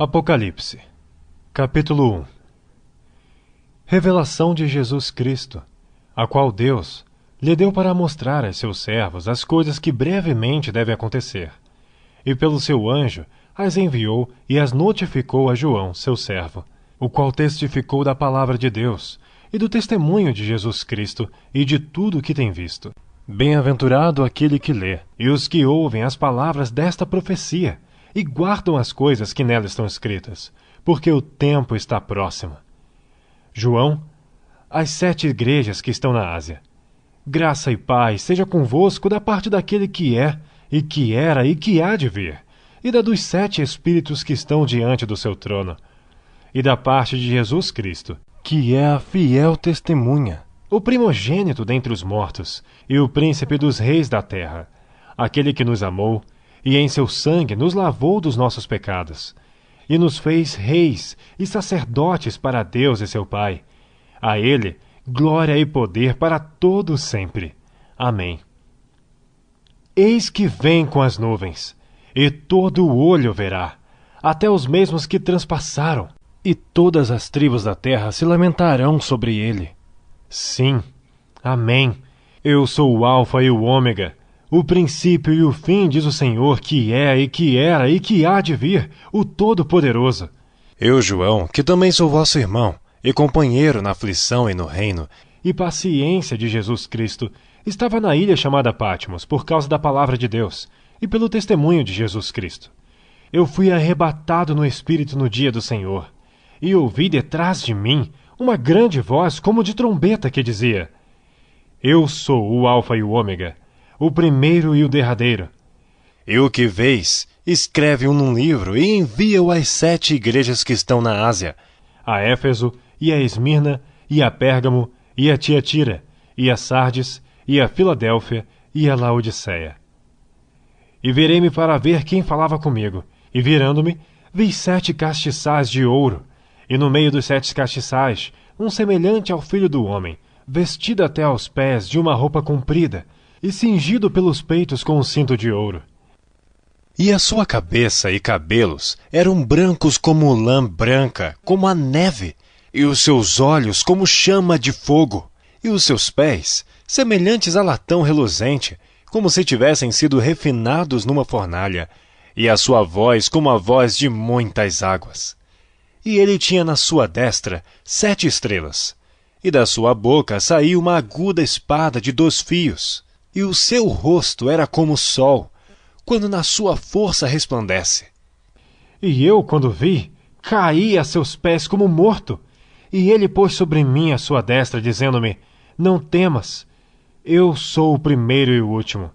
Apocalipse, capítulo 1. Revelação de Jesus Cristo, a qual Deus lhe deu para mostrar a seus servos as coisas que brevemente devem acontecer, e pelo seu anjo as enviou e as notificou a João, seu servo, o qual testificou da palavra de Deus e do testemunho de Jesus Cristo e de tudo o que tem visto. Bem-aventurado aquele que lê, e os que ouvem as palavras desta profecia, e guardam as coisas que nela estão escritas, porque o tempo está próximo. João, às 7 igrejas que estão na Ásia. Graça e paz seja convosco da parte daquele que é, e que era, e que há de vir, e da dos 7 Espíritos que estão diante do seu trono, e da parte de Jesus Cristo, que é a fiel testemunha, o primogênito dentre os mortos, e o príncipe dos reis da terra, aquele que nos amou, e em seu sangue nos lavou dos nossos pecados, e nos fez reis e sacerdotes para Deus e seu Pai. A ele, glória e poder para todo sempre. Amém. Eis que vem com as nuvens, e todo o olho verá, até os mesmos que transpassaram, e todas as tribos da terra se lamentarão sobre ele. Sim, amém. Eu sou o Alfa e o Ômega, o princípio e o fim, diz o Senhor, que é, e que era, e que há de vir, o Todo-Poderoso. Eu, João, que também sou vosso irmão, e companheiro na aflição e no reino, e paciência de Jesus Cristo, estava na ilha chamada Patmos, por causa da palavra de Deus, e pelo testemunho de Jesus Cristo. Eu fui arrebatado no Espírito no dia do Senhor, e ouvi detrás de mim uma grande voz como de trombeta que dizia: Eu sou o Alfa e o Ômega, o primeiro e o derradeiro. E o que vês, escreve-o num livro e envia-o às 7 igrejas que estão na Ásia, a Éfeso, e a Esmirna, e a Pérgamo, e a Tiatira, e a Sardes, e a Filadélfia, e a Laodiceia. E virei-me para ver quem falava comigo, e virando-me, vi 7 castiçais de ouro, e no meio dos 7 castiçais, um semelhante ao Filho do Homem, vestido até aos pés de uma roupa comprida, e cingido pelos peitos com um cinto de ouro. E a sua cabeça e cabelos eram brancos como lã branca, como a neve, e os seus olhos como chama de fogo, e os seus pés semelhantes a latão reluzente, como se tivessem sido refinados numa fornalha, e a sua voz como a voz de muitas águas. E ele tinha na sua destra 7 estrelas, e da sua boca saía uma aguda espada de 2 fios, e o seu rosto era como o sol, quando na sua força resplandece. E eu, quando vi, caí a seus pés como morto, e ele pôs sobre mim a sua destra, dizendo-me: Não temas, eu sou o primeiro e o último,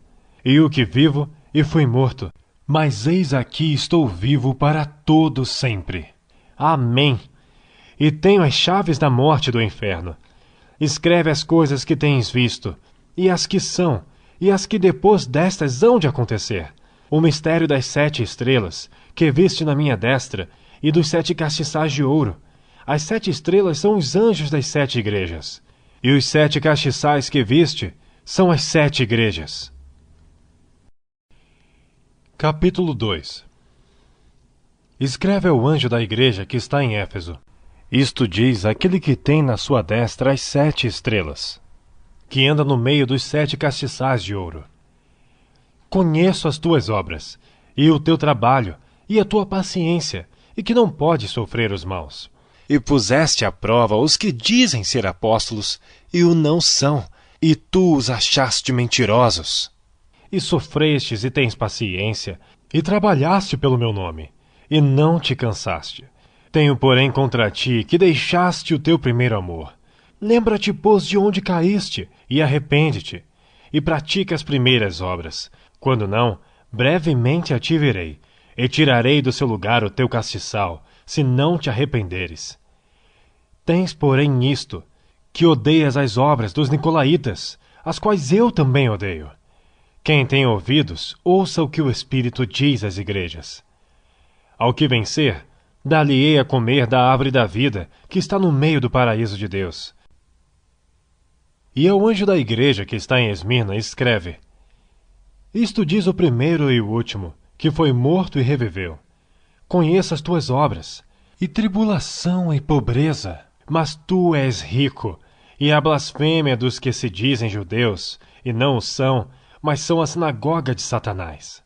e o que vivo e fui morto, mas eis aqui estou vivo para todo sempre. Amém. E tenho as chaves da morte e do inferno. Escreve as coisas que tens visto, e as que são, e as que depois destas hão de acontecer. O mistério das 7 estrelas, que viste na minha destra, e dos 7 castiçais de ouro. As 7 estrelas são os anjos das 7 igrejas, e os 7 castiçais que viste são as 7 igrejas. Capítulo 2. Escreve ao anjo da igreja que está em Éfeso. Isto diz aquele que tem na sua destra as 7 estrelas, que anda no meio dos 7 castiçais de ouro. Conheço as tuas obras, e o teu trabalho, e a tua paciência, e que não podes sofrer os maus. E puseste à prova os que dizem ser apóstolos, e o não são, e tu os achaste mentirosos. E sofrestes e tens paciência, e trabalhaste pelo meu nome, e não te cansaste. Tenho, porém, contra ti que deixaste o teu primeiro amor. Lembra-te, pois, de onde caíste, e arrepende-te, e pratica as primeiras obras. Quando não, brevemente a ti virei, e tirarei do seu lugar o teu castiçal, se não te arrependeres. Tens, porém, isto, que odeias as obras dos nicolaítas, as quais eu também odeio. Quem tem ouvidos, ouça o que o Espírito diz às igrejas. Ao que vencer, dar-lhe-ei a comer da árvore da vida, que está no meio do paraíso de Deus. E ao anjo da igreja que está em Esmirna escreve: Isto diz o primeiro e o último, que foi morto e reviveu. conheço as tuas obras, e tribulação e pobreza, mas tu és rico, e a blasfêmia dos que se dizem judeus, e não o são, mas são a sinagoga de Satanás.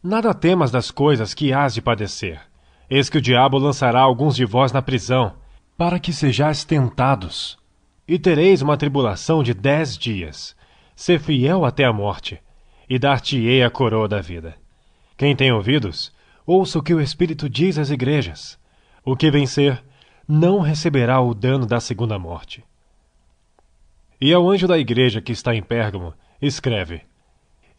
Nada temas das coisas que hás de padecer. Eis que o diabo lançará alguns de vós na prisão, para que sejais tentados. E tereis uma tribulação de 10 dias. Sê fiel até a morte, e dar-te-ei a coroa da vida. Quem tem ouvidos, ouça o que o Espírito diz às igrejas. O que vencer, não receberá o dano da segunda morte. E ao anjo da igreja que está em Pérgamo, escreve: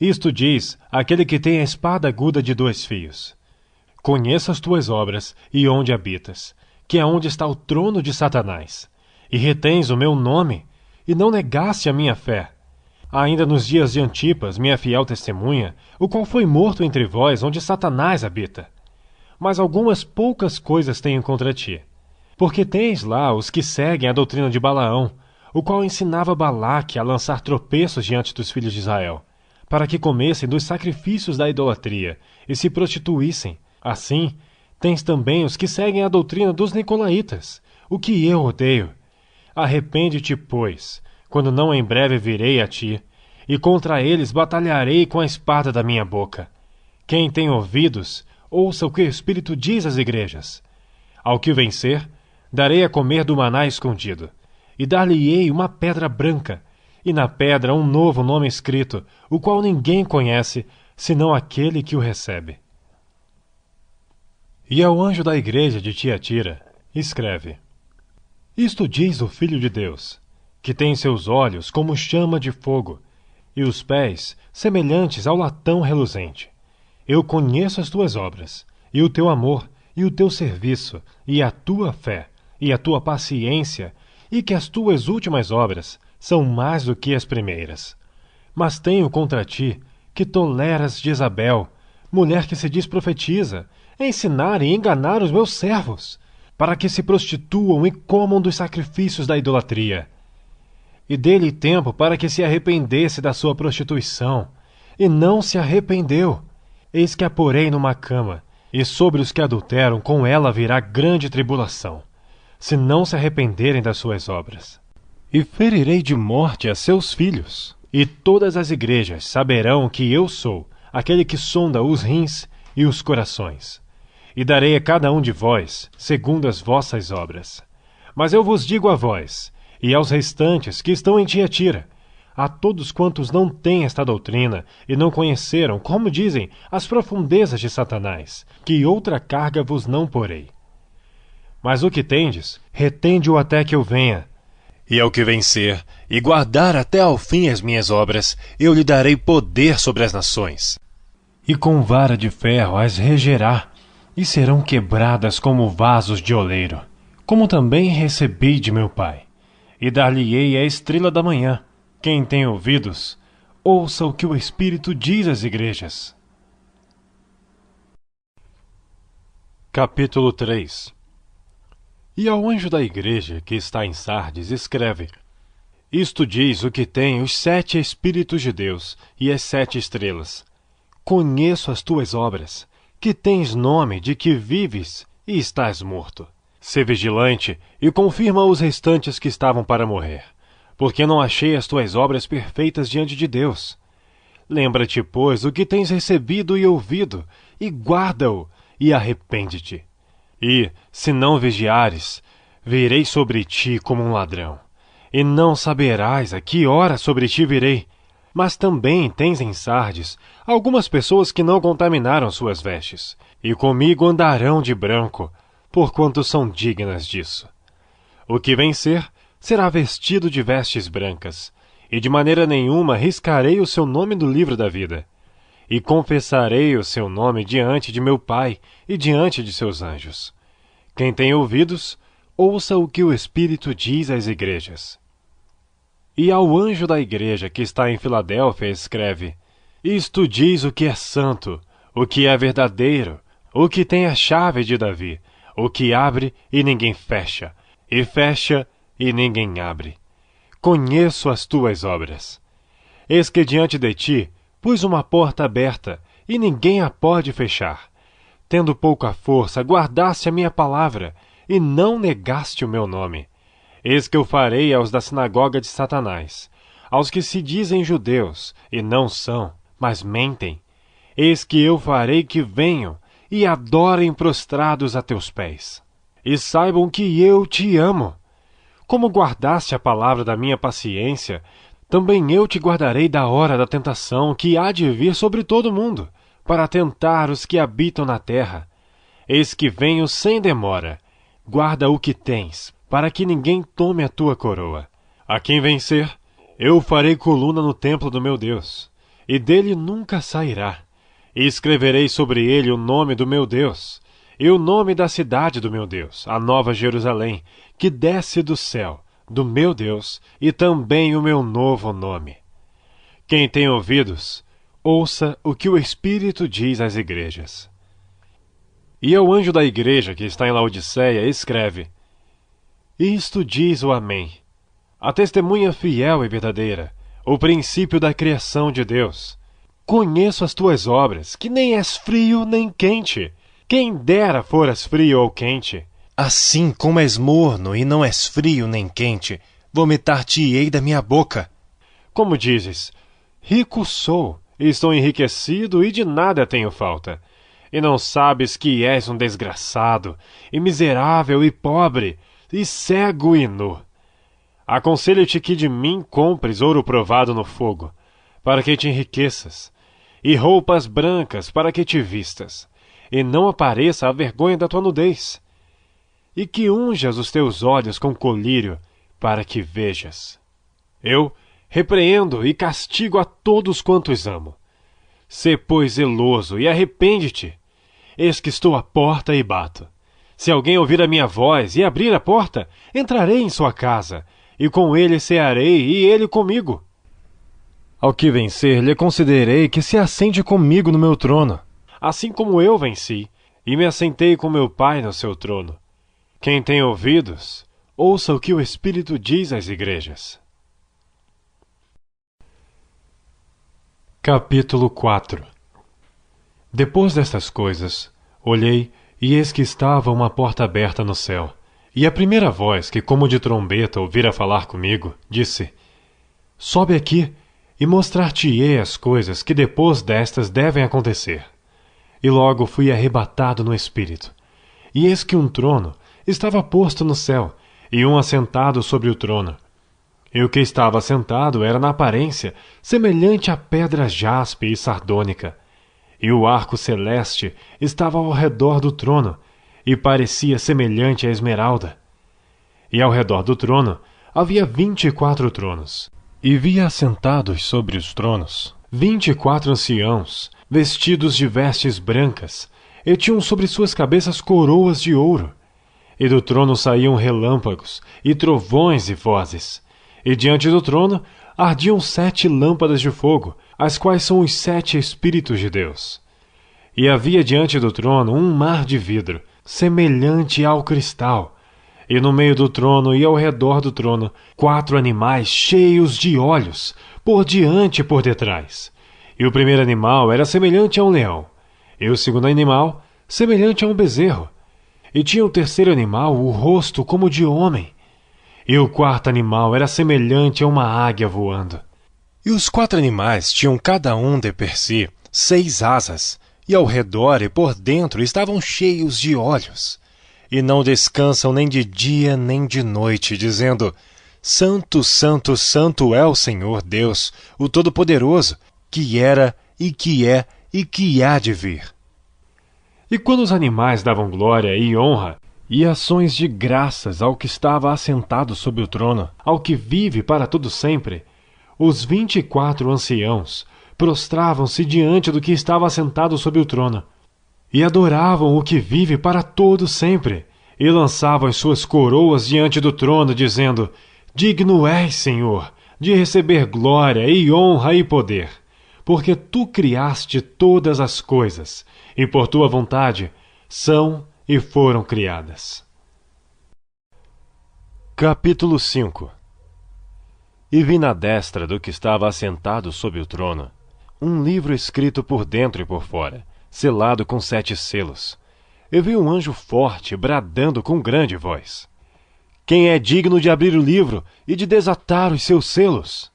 Isto diz aquele que tem a espada aguda de 2 fios. Conheço as tuas obras e onde habitas, que é onde está o trono de Satanás, e retens o meu nome, e não negaste a minha fé. Ainda nos dias de Antipas, minha fiel testemunha, o qual foi morto entre vós, onde Satanás habita. Mas algumas poucas coisas tenho contra ti, porque tens lá os que seguem a doutrina de Balaão, o qual ensinava Balaque a lançar tropeços diante dos filhos de Israel, para que comessem dos sacrifícios da idolatria e se prostituíssem. Assim, tens também os que seguem a doutrina dos nicolaítas, o que eu odeio. Arrepende-te, pois, quando não em breve virei a ti, e contra eles batalharei com a espada da minha boca. Quem tem ouvidos, ouça o que o Espírito diz às igrejas. Ao que vencer, darei a comer do maná escondido, e dar-lhe-ei uma pedra branca, e na pedra um novo nome escrito, o qual ninguém conhece, senão aquele que o recebe. E ao anjo da igreja de Tiatira, escreve: Isto diz o Filho de Deus, que tem seus olhos como chama de fogo, e os pés semelhantes ao latão reluzente. Eu conheço as tuas obras, e o teu amor, e o teu serviço, e a tua fé, e a tua paciência, e que as tuas últimas obras são mais do que as primeiras. Mas tenho contra ti que toleras Jezabel, mulher que se diz profetiza, ensinar e enganar os meus servos, para que se prostituam e comam dos sacrifícios da idolatria. E dê-lhe tempo para que se arrependesse da sua prostituição, e não se arrependeu. Eis que a porei numa cama, e sobre os que adulteram com ela virá grande tribulação, se não se arrependerem das suas obras. E ferirei de morte a seus filhos, e todas as igrejas saberão que eu sou aquele que sonda os rins e os corações. E darei a cada um de vós segundo as vossas obras. Mas eu vos digo a vós, e aos restantes que estão em Tiatira, a todos quantos não têm esta doutrina e não conheceram, como dizem, as profundezas de Satanás, que outra carga vos não porei. Mas o que tendes, retende-o até que eu venha. E ao que vencer, e guardar até ao fim as minhas obras, eu lhe darei poder sobre as nações. E com vara de ferro as regerá, e serão quebradas como vasos de oleiro, como também recebi de meu Pai. E dar-lhe-ei a estrela da manhã. Quem tem ouvidos, ouça o que o Espírito diz às igrejas. Capítulo 3. E ao anjo da igreja que está em Sardes escreve: Isto diz o que tem os 7 Espíritos de Deus e as 7 estrelas. Conheço as tuas obras, que tens nome de que vives e estás morto. Sê vigilante e confirma os restantes que estavam para morrer, porque não achei as tuas obras perfeitas diante de Deus. Lembra-te, pois, o que tens recebido e ouvido, e guarda-o, e arrepende-te. E, se não vigiares, virei sobre ti como um ladrão, e não saberás a que hora sobre ti virei. Mas também tens em Sardes algumas pessoas que não contaminaram suas vestes, e comigo andarão de branco, porquanto são dignas disso. O que vencer será vestido de vestes brancas, e de maneira nenhuma riscarei o seu nome do livro da vida. E confessarei o seu nome diante de meu Pai e diante de seus anjos. Quem tem ouvidos, ouça o que o Espírito diz às igrejas. E ao anjo da igreja que está em Filadélfia escreve: Isto diz o que é santo, o que é verdadeiro, o que tem a chave de Davi, o que abre e ninguém fecha, e fecha e ninguém abre. Conheço as tuas obras. Eis que diante de ti pus uma porta aberta, e ninguém a pode fechar. tendo pouca força, guardaste a minha palavra, e não negaste o meu nome. Eis que eu farei aos da sinagoga de Satanás, aos que se dizem judeus, e não são, mas mentem. Eis que eu farei que venham, e adorem prostrados a teus pés. E saibam que eu te amo. Como guardaste a palavra da minha paciência, também eu te guardarei da hora da tentação que há de vir sobre todo o mundo, para tentar os que habitam na terra. Eis que venho sem demora. Guarda o que tens, para que ninguém tome a tua coroa. A quem vencer, eu farei coluna no templo do meu Deus, e dele nunca sairá. E escreverei sobre ele o nome do meu Deus, e o nome da cidade do meu Deus, a nova Jerusalém, que desce do céu, do meu Deus, e também o meu novo nome. Quem tem ouvidos, ouça o que o Espírito diz às igrejas. E ao anjo da igreja que está em Laodiceia, escreve: Isto diz o Amém, a testemunha fiel e verdadeira, o princípio da criação de Deus. Conheço as tuas obras, que nem és frio nem quente. Quem dera foras frio ou quente. Assim como és morno e não és frio nem quente, vomitar-te-ei da minha boca. Como dizes, rico sou, estou enriquecido e de nada tenho falta. E não sabes que és um desgraçado, e miserável e pobre, e cego e nu. Aconselho-te que de mim compres ouro provado no fogo, para que te enriqueças, e roupas brancas para que te vistas, e não apareça a vergonha da tua nudez, e que unjas os teus olhos com colírio, para que vejas. Eu repreendo e castigo a todos quantos amo. Sê, pois, zeloso e arrepende-te. Eis que estou à porta e bato. Se alguém ouvir a minha voz e abrir a porta, entrarei em sua casa, e com ele cearei e ele comigo. Ao que vencer, lhe concederei que se assente comigo no meu trono, assim como eu venci, e me assentei com meu Pai no seu trono. Quem tem ouvidos, ouça o que o Espírito diz às igrejas. Capítulo 4. Depois destas coisas, olhei, e eis que estava uma porta aberta no céu. E a primeira voz, que como de trombeta ouvira falar comigo, disse: Sobe aqui, e mostrar-te-ei as coisas que depois destas devem acontecer. E logo fui arrebatado no Espírito. E eis que um trono estava posto no céu, e um assentado sobre o trono. E o que estava assentado era na aparência semelhante a pedra jaspe e sardônica. E o arco celeste estava ao redor do trono, e parecia semelhante a esmeralda. E ao redor do trono havia 24 tronos. E via assentados sobre os tronos 24 anciãos, vestidos de vestes brancas, e tinham sobre suas cabeças coroas de ouro. E do trono saíam relâmpagos, e trovões e vozes. E diante do trono ardiam 7 lâmpadas de fogo, as quais são os 7 Espíritos de Deus. E havia diante do trono um mar de vidro, semelhante ao cristal. E no meio do trono e ao redor do trono, 4 animais cheios de olhos, por diante e por detrás. E o primeiro animal era semelhante a um leão, e o segundo animal semelhante a um bezerro. E tinha o terceiro animal o rosto como de homem. E o quarto animal era semelhante a uma águia voando. E os 4 animais tinham cada um de per si 6 asas, e ao redor e por dentro estavam cheios de olhos. E não descansam nem de dia nem de noite, dizendo: Santo, Santo, Santo é o Senhor Deus, o Todo-Poderoso, que era e que é e que há de vir. E quando os animais davam glória e honra e ações de graças ao que estava assentado sobre o trono, ao que vive para todo sempre, os 24 anciãos prostravam-se diante do que estava assentado sobre o trono, e adoravam o que vive para todo sempre, e lançavam as suas coroas diante do trono, dizendo: Digno és, Senhor, de receber glória e honra e poder, porque tu criaste todas as coisas, e por tua vontade são e foram criadas. Capítulo 5. E vi na destra do que estava assentado sobre o trono um livro escrito por dentro e por fora, selado com 7 selos. Eu vi um anjo forte bradando com grande voz: Quem é digno de abrir o livro e de desatar os seus selos?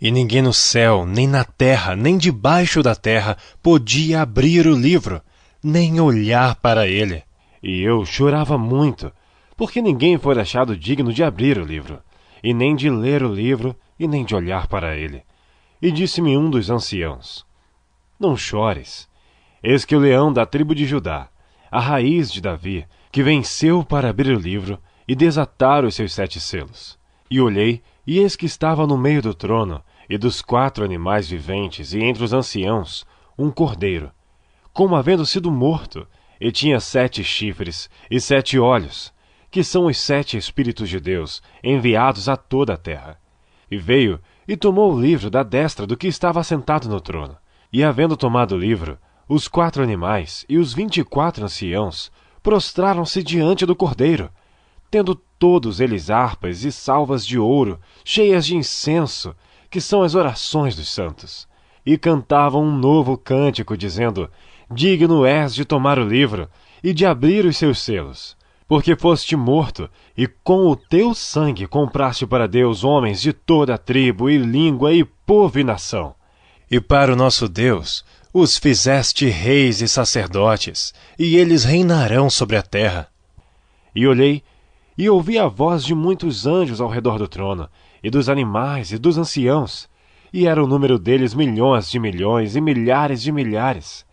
E ninguém no céu, nem na terra, nem debaixo da terra podia abrir o livro, nem olhar para ele. E eu chorava muito, porque ninguém foi achado digno de abrir o livro, e nem de ler o livro, e nem de olhar para ele. E disse-me um dos anciãos: Não chores. Eis que o leão da tribo de Judá, a raiz de Davi, que venceu para abrir o livro e desatar os seus 7 selos. E olhei, e eis que estava no meio do trono, e dos 4 animais viventes, e entre os anciãos, um cordeiro, como havendo sido morto, e tinha 7 chifres e 7 olhos, que são os 7 Espíritos de Deus, enviados a toda a terra. E veio, e tomou o livro da destra do que estava assentado no trono. E havendo tomado o livro, os 4 animais e os 24 anciãos prostraram-se diante do cordeiro, tendo todos eles harpas e salvas de ouro, cheias de incenso, que são as orações dos santos. E cantavam um novo cântico, dizendo: Digno és de tomar o livro e de abrir os seus selos, porque foste morto, e com o teu sangue compraste para Deus homens de toda a tribo e língua e povo e nação. E para o nosso Deus os fizeste reis e sacerdotes, e eles reinarão sobre a terra. E olhei, e ouvi a voz de muitos anjos ao redor do trono, e dos animais e dos anciãos, e era o número deles milhões de milhões e milhares de milhares,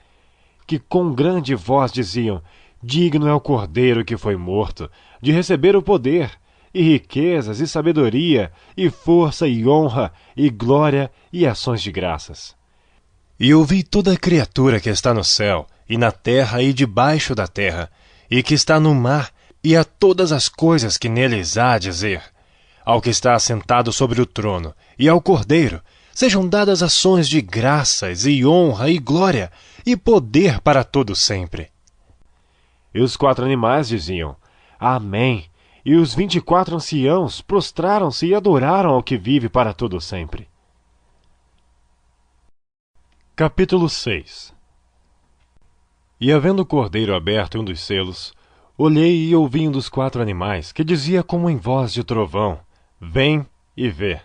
que com grande voz diziam: Digno é o cordeiro que foi morto, de receber o poder, e riquezas, e sabedoria, e força, e honra, e glória, e ações de graças. E ouvi toda a criatura que está no céu, e na terra, e debaixo da terra, e que está no mar, e a todas as coisas que neles há a dizer: Ao que está assentado sobre o trono, e ao Cordeiro, sejam dadas ações de graças, e honra, e glória, e poder para todo sempre. E os 4 animais diziam: Amém. E os 24 anciãos prostraram-se e adoraram ao que vive para todo sempre. Capítulo 6. E havendo o cordeiro aberto um dos selos, olhei e ouvi um dos 4 animais, que dizia como em voz de trovão: Vem e vê.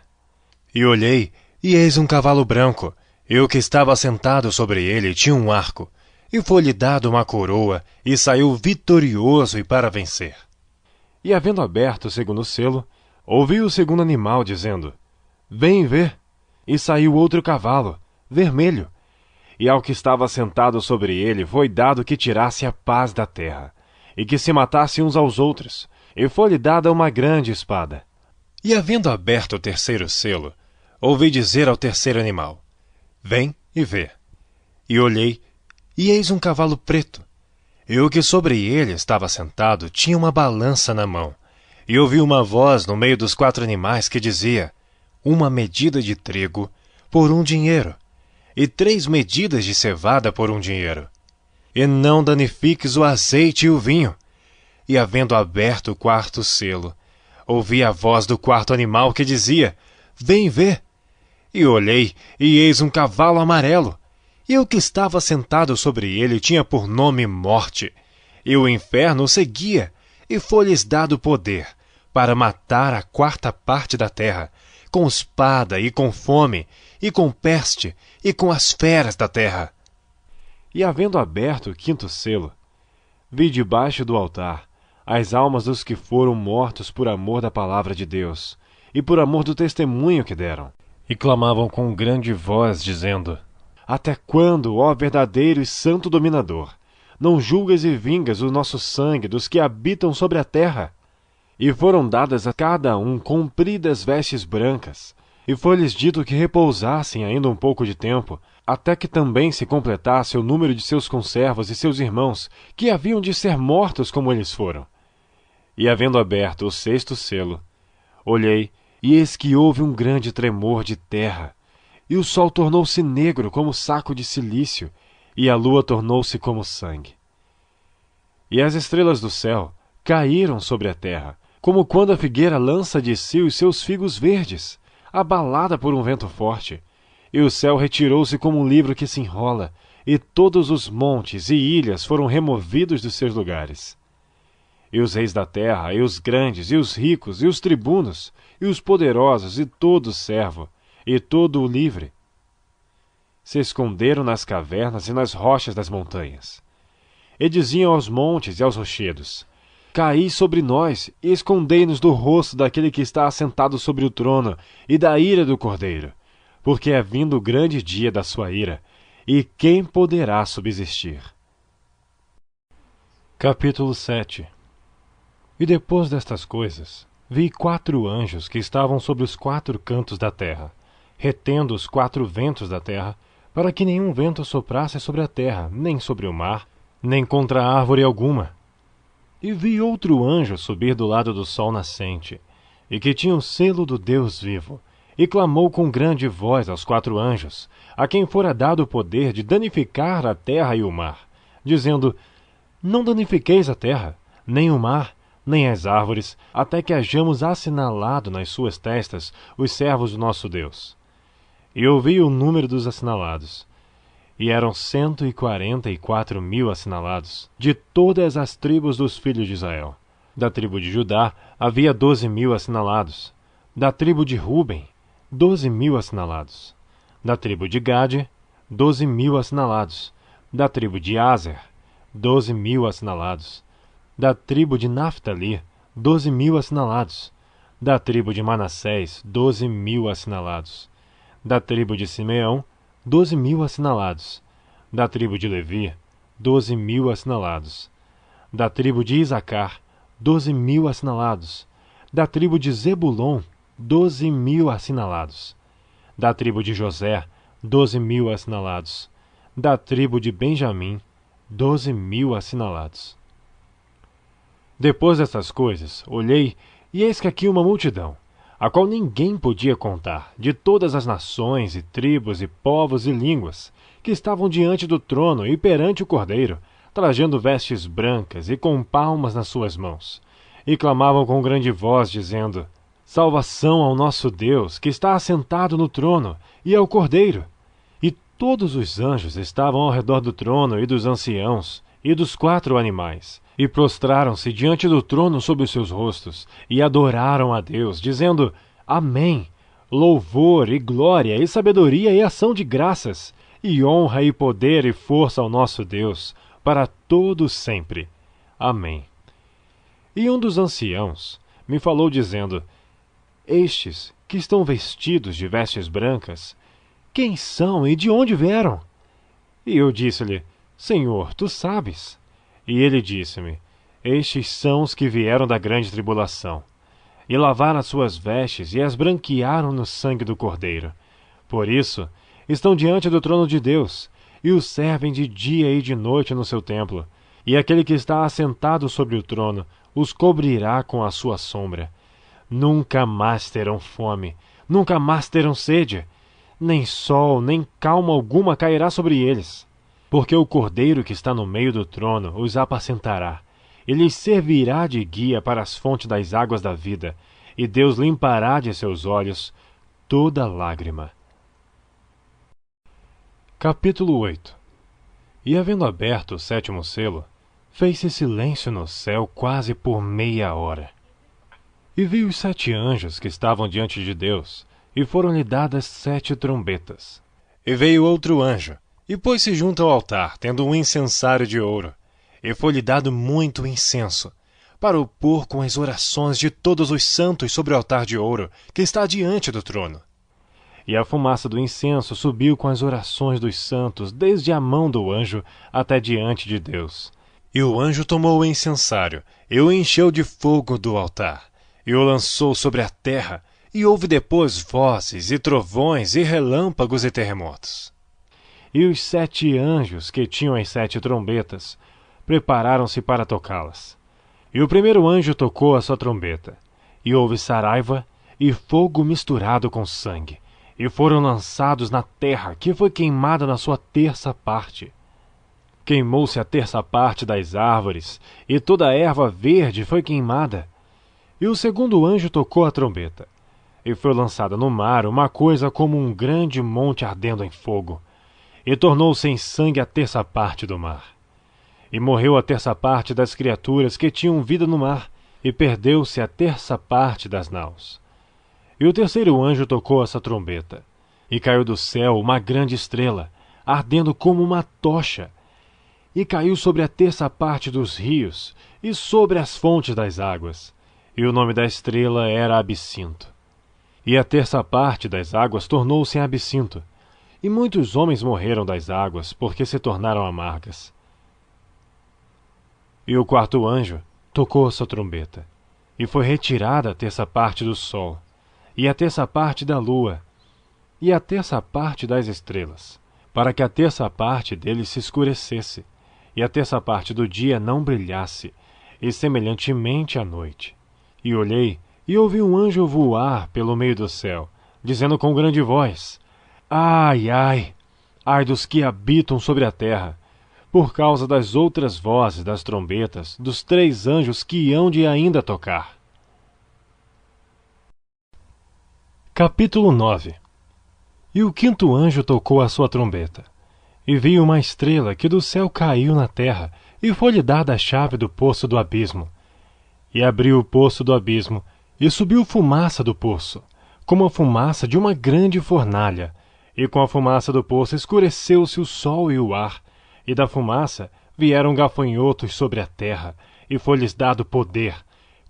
E olhei, e eis um cavalo branco, e o que estava sentado sobre ele tinha um arco, e foi-lhe dado uma coroa, e saiu vitorioso e para vencer. E havendo aberto o segundo selo, ouvi o segundo animal dizendo: Vem ver. E saiu outro cavalo, vermelho, e ao que estava sentado sobre ele foi dado que tirasse a paz da terra, e que se matasse uns aos outros, e foi-lhe dada uma grande espada. E havendo aberto o terceiro selo, ouvi dizer ao terceiro animal: Vem e vê. E olhei, e eis um cavalo preto, e o que sobre ele estava sentado tinha uma balança na mão. E ouvi uma voz no meio dos 4 animais que dizia: Uma medida de trigo por 1 dinheiro, e 3 medidas de cevada por 1 dinheiro. E não danifiques o azeite e o vinho. E havendo aberto o 4º selo, ouvi a voz do 4º animal que dizia: Vem ver. E olhei, e eis um cavalo amarelo, e o que estava sentado sobre ele tinha por nome Morte, e o inferno o seguia, e foi-lhes dado poder para matar a 4ª parte da terra, com espada e com fome, e com peste, e com as feras da terra. E havendo aberto o 5º selo, vi debaixo do altar as almas dos que foram mortos por amor da palavra de Deus, e por amor do testemunho que deram, e clamavam com grande voz, dizendo: Até quando, ó verdadeiro e santo dominador, não julgas e vingas o nosso sangue dos que habitam sobre a terra? E foram dadas a cada um compridas vestes brancas, e foi-lhes dito que repousassem ainda um pouco de tempo, até que também se completasse o número de seus conservos e seus irmãos, que haviam de ser mortos como eles foram. E havendo aberto o 6º selo, olhei, e eis que houve um grande tremor de terra, e o sol tornou-se negro como saco de cilício, e a lua tornou-se como sangue. E as estrelas do céu caíram sobre a terra, como quando a figueira lança de si os seus figos verdes, abalada por um vento forte. E o céu retirou-se como um livro que se enrola, e todos os montes e ilhas foram removidos dos seus lugares. E os reis da terra, e os grandes, e os ricos, e os tribunos, e os poderosos, e todo servo, e todo o livre, se esconderam nas cavernas e nas rochas das montanhas. E diziam aos montes e aos rochedos: Caí sobre nós e escondei-nos do rosto daquele que está assentado sobre o trono e da ira do Cordeiro, porque é vindo o grande dia da sua ira, e quem poderá subsistir? Capítulo 7. E depois destas coisas, vi 4 anjos que estavam sobre os 4 cantos da terra, retendo os 4 ventos da terra, para que nenhum vento soprasse sobre a terra, nem sobre o mar, nem contra árvore alguma. E vi outro anjo subir do lado do sol nascente, e que tinha o selo do Deus vivo, e clamou com grande voz aos 4 anjos, a quem fora dado o poder de danificar a terra e o mar, dizendo: Não danifiqueis a terra, nem o mar, nem as árvores, até que hajamos assinalado nas suas testas os servos do nosso Deus. E ouvi o número dos assinalados, e eram 144.000 assinalados, de todas as tribos dos filhos de Israel. Da tribo de Judá havia 12.000 assinalados, da tribo de Ruben, 12.000 assinalados, da tribo de Gade, 12.000 assinalados, da tribo de Aser, 12.000 assinalados, da tribo de Naftali, 12.000 assinalados, da tribo de Manassés, 12.000 assinalados, da tribo de Simeão, 12.000 assinalados, da tribo de Levi, 12.000 assinalados, da tribo de Isacar, 12.000 assinalados, da tribo de Zebulon, 12.000 assinalados, da tribo de José, 12.000 assinalados, da tribo de Benjamim, 12.000 assinalados. Depois destas coisas, olhei, e eis que aqui uma multidão, a qual ninguém podia contar, de todas as nações e tribos e povos e línguas, que estavam diante do trono e perante o Cordeiro, trajando vestes brancas e com palmas nas suas mãos, e clamavam com grande voz, dizendo: Salvação ao nosso Deus, que está assentado no trono, e ao Cordeiro. E todos os anjos estavam ao redor do trono e dos anciãos, e dos 4 animais, e prostraram-se diante do trono sobre os seus rostos, e adoraram a Deus, dizendo: Amém! Louvor e glória e sabedoria e ação de graças, e honra e poder e força ao nosso Deus, para todo sempre. Amém. E um dos anciãos me falou dizendo: Estes que estão vestidos de vestes brancas, quem são e de onde vieram? E eu disse-lhe: Senhor, tu sabes. E ele disse-me: Estes são os que vieram da grande tribulação, e lavaram as suas vestes e as branquearam no sangue do Cordeiro. Por isso, estão diante do trono de Deus, e o servem de dia e de noite no seu templo. E aquele que está assentado sobre o trono os cobrirá com a sua sombra. Nunca mais terão fome, nunca mais terão sede, nem sol, nem calma alguma cairá sobre eles. Porque o Cordeiro que está no meio do trono os apacentará, e lhes servirá de guia para as fontes das águas da vida, e Deus limpará de seus olhos toda lágrima. Capítulo 8. E havendo aberto o 7º selo, fez-se silêncio no céu quase por meia hora. E vi os 7 anjos que estavam diante de Deus, e foram-lhe dadas 7 trombetas. E veio outro anjo, e pôs-se junto ao altar, tendo um incensário de ouro, e foi-lhe dado muito incenso, para o pôr com as orações de todos os santos sobre o altar de ouro, que está diante do trono. E a fumaça do incenso subiu com as orações dos santos, desde a mão do anjo até diante de Deus. E o anjo tomou o incensário, e o encheu de fogo do altar, e o lançou sobre a terra, e houve depois vozes, e trovões, e relâmpagos, e terremotos. E os 7 anjos que tinham as 7 trombetas prepararam-se para tocá-las. E o primeiro anjo tocou a sua trombeta, e houve saraiva e fogo misturado com sangue, e foram lançados na terra, que foi queimada na sua 3ª parte. Queimou-se a 3ª parte das árvores, e toda a erva verde foi queimada. E o segundo anjo tocou a trombeta, e foi lançada no mar uma coisa como um grande monte ardendo em fogo, e tornou-se em sangue a terça parte do mar. E morreu a terça parte das criaturas que tinham vida no mar, e perdeu-se a terça parte das naus. E o terceiro anjo tocou essa trombeta, e caiu do céu uma grande estrela, ardendo como uma tocha, e caiu sobre a terça parte dos rios e sobre as fontes das águas, e o nome da estrela era Absinto. E a terça parte das águas tornou-se em absinto, e muitos homens morreram das águas, porque se tornaram amargas. E o quarto anjo tocou a sua trombeta, e foi retirada a terça parte do sol, e a terça parte da lua, e a terça parte das estrelas, para que a terça parte deles se escurecesse, e a terça parte do dia não brilhasse, e semelhantemente à noite. E olhei, e ouvi um anjo voar pelo meio do céu, dizendo com grande voz: Ai, ai, ai dos que habitam sobre a terra, por causa das outras vozes das trombetas dos 3 anjos que hão de ainda tocar. Capítulo 9. E o quinto anjo tocou a sua trombeta, e vi uma estrela que do céu caiu na terra, e foi-lhe dada a chave do poço do abismo. E abriu o poço do abismo, e subiu fumaça do poço, como a fumaça de uma grande fornalha, e com a fumaça do poço escureceu-se o sol e o ar, e da fumaça vieram gafanhotos sobre a terra, e foi-lhes dado poder,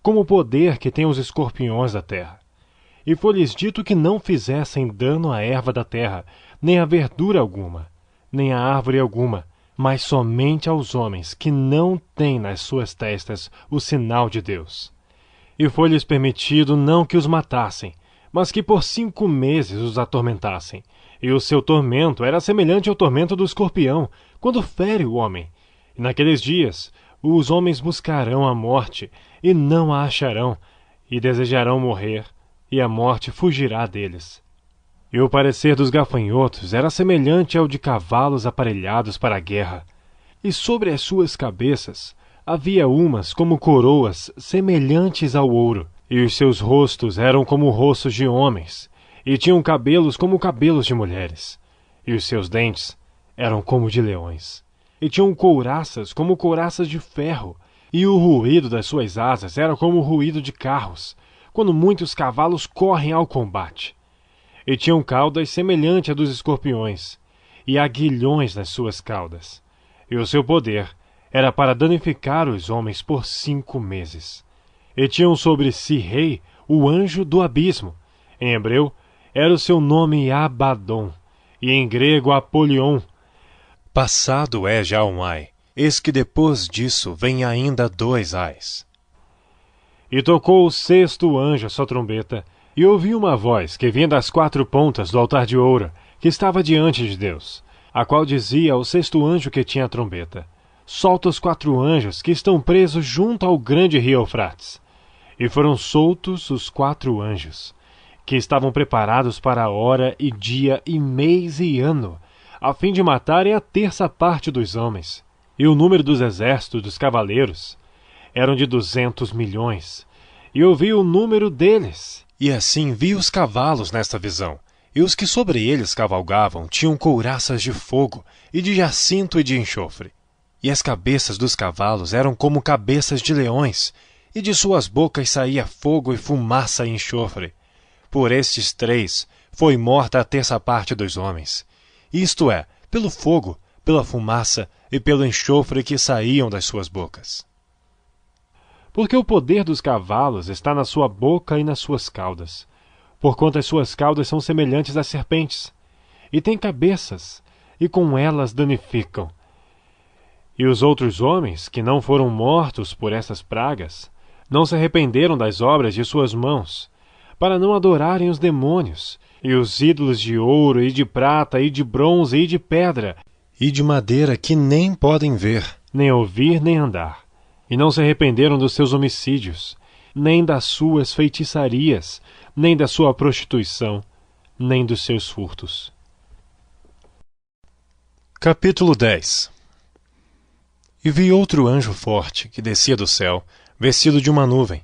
como o poder que têm os escorpiões da terra. E foi-lhes dito que não fizessem dano à erva da terra, nem à verdura alguma, nem à árvore alguma, mas somente aos homens que não têm nas suas testas o sinal de Deus. E foi-lhes permitido não que os matassem, mas que por 5 meses os atormentassem. E o seu tormento era semelhante ao tormento do escorpião, quando fere o homem. E naqueles dias os homens buscarão a morte, e não a acharão, e desejarão morrer, e a morte fugirá deles. E o parecer dos gafanhotos era semelhante ao de cavalos aparelhados para a guerra. E sobre as suas cabeças havia umas como coroas semelhantes ao ouro, e os seus rostos eram como rostos de homens, e tinham cabelos como cabelos de mulheres, e os seus dentes eram como de leões, e tinham couraças como couraças de ferro, e o ruído das suas asas era como o ruído de carros, quando muitos cavalos correm ao combate. E tinham caudas semelhante à dos escorpiões, e aguilhões nas suas caudas, e o seu poder era para danificar os homens por 5 meses. E tinham sobre si rei o anjo do abismo. Em hebreu era o seu nome Abaddon, e em grego Apolion. Passado é já um ai, eis que depois disso vem ainda 2 ais. E tocou o 6º anjo a sua trombeta, e ouvi uma voz que vinha das 4 pontas do altar de ouro, que estava diante de Deus, a qual dizia ao 6º anjo que tinha a trombeta: Solta os 4 anjos que estão presos junto ao grande rio Eufrates. E foram soltos os 4 anjos, que estavam preparados para a hora e dia e mês e ano, a fim de matarem a terça parte dos homens. E o número dos exércitos dos cavaleiros eram de 200 milhões, e ouvi o número deles. E assim vi os cavalos nesta visão, e os que sobre eles cavalgavam tinham couraças de fogo, e de jacinto e de enxofre. E as cabeças dos cavalos eram como cabeças de leões, e de suas bocas saía fogo e fumaça e enxofre. Por estes 3 foi morta a terça parte dos homens, isto é, pelo fogo, pela fumaça e pelo enxofre que saíam das suas bocas. Porque o poder dos cavalos está na sua boca e nas suas caudas, porquanto as suas caudas são semelhantes às serpentes, e têm cabeças, e com elas danificam. E os outros homens, que não foram mortos por essas pragas, não se arrependeram das obras de suas mãos, para não adorarem os demônios, e os ídolos de ouro, e de prata, e de bronze, e de pedra, e de madeira que nem podem ver, nem ouvir, nem andar. E não se arrependeram dos seus homicídios, nem das suas feitiçarias, nem da sua prostituição, nem dos seus furtos. Capítulo 10. E vi outro anjo forte, que descia do céu, vestido de uma nuvem,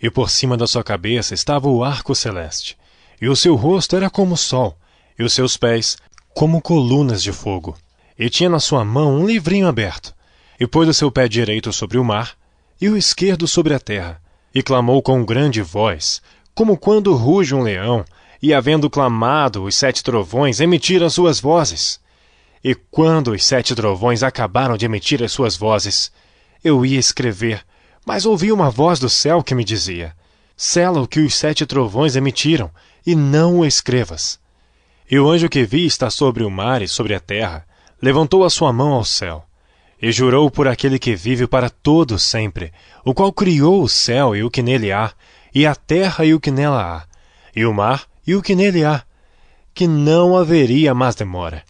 e por cima da sua cabeça estava o arco celeste, e o seu rosto era como o sol, e os seus pés como colunas de fogo, e tinha na sua mão um livrinho aberto, e pôs o seu pé direito sobre o mar, e o esquerdo sobre a terra, e clamou com grande voz, como quando ruge um leão, e havendo clamado, os 7 trovões emitiram suas vozes. E quando os 7 trovões acabaram de emitir as suas vozes, eu ia escrever, mas ouvi uma voz do céu que me dizia: sela o que os 7 trovões emitiram, e não o escrevas. E o anjo que vi está sobre o mar e sobre a terra, levantou a sua mão ao céu, e jurou por aquele que vive para todo sempre, o qual criou o céu e o que nele há, e a terra e o que nela há, e o mar e o que nele há, que não haveria mais demora.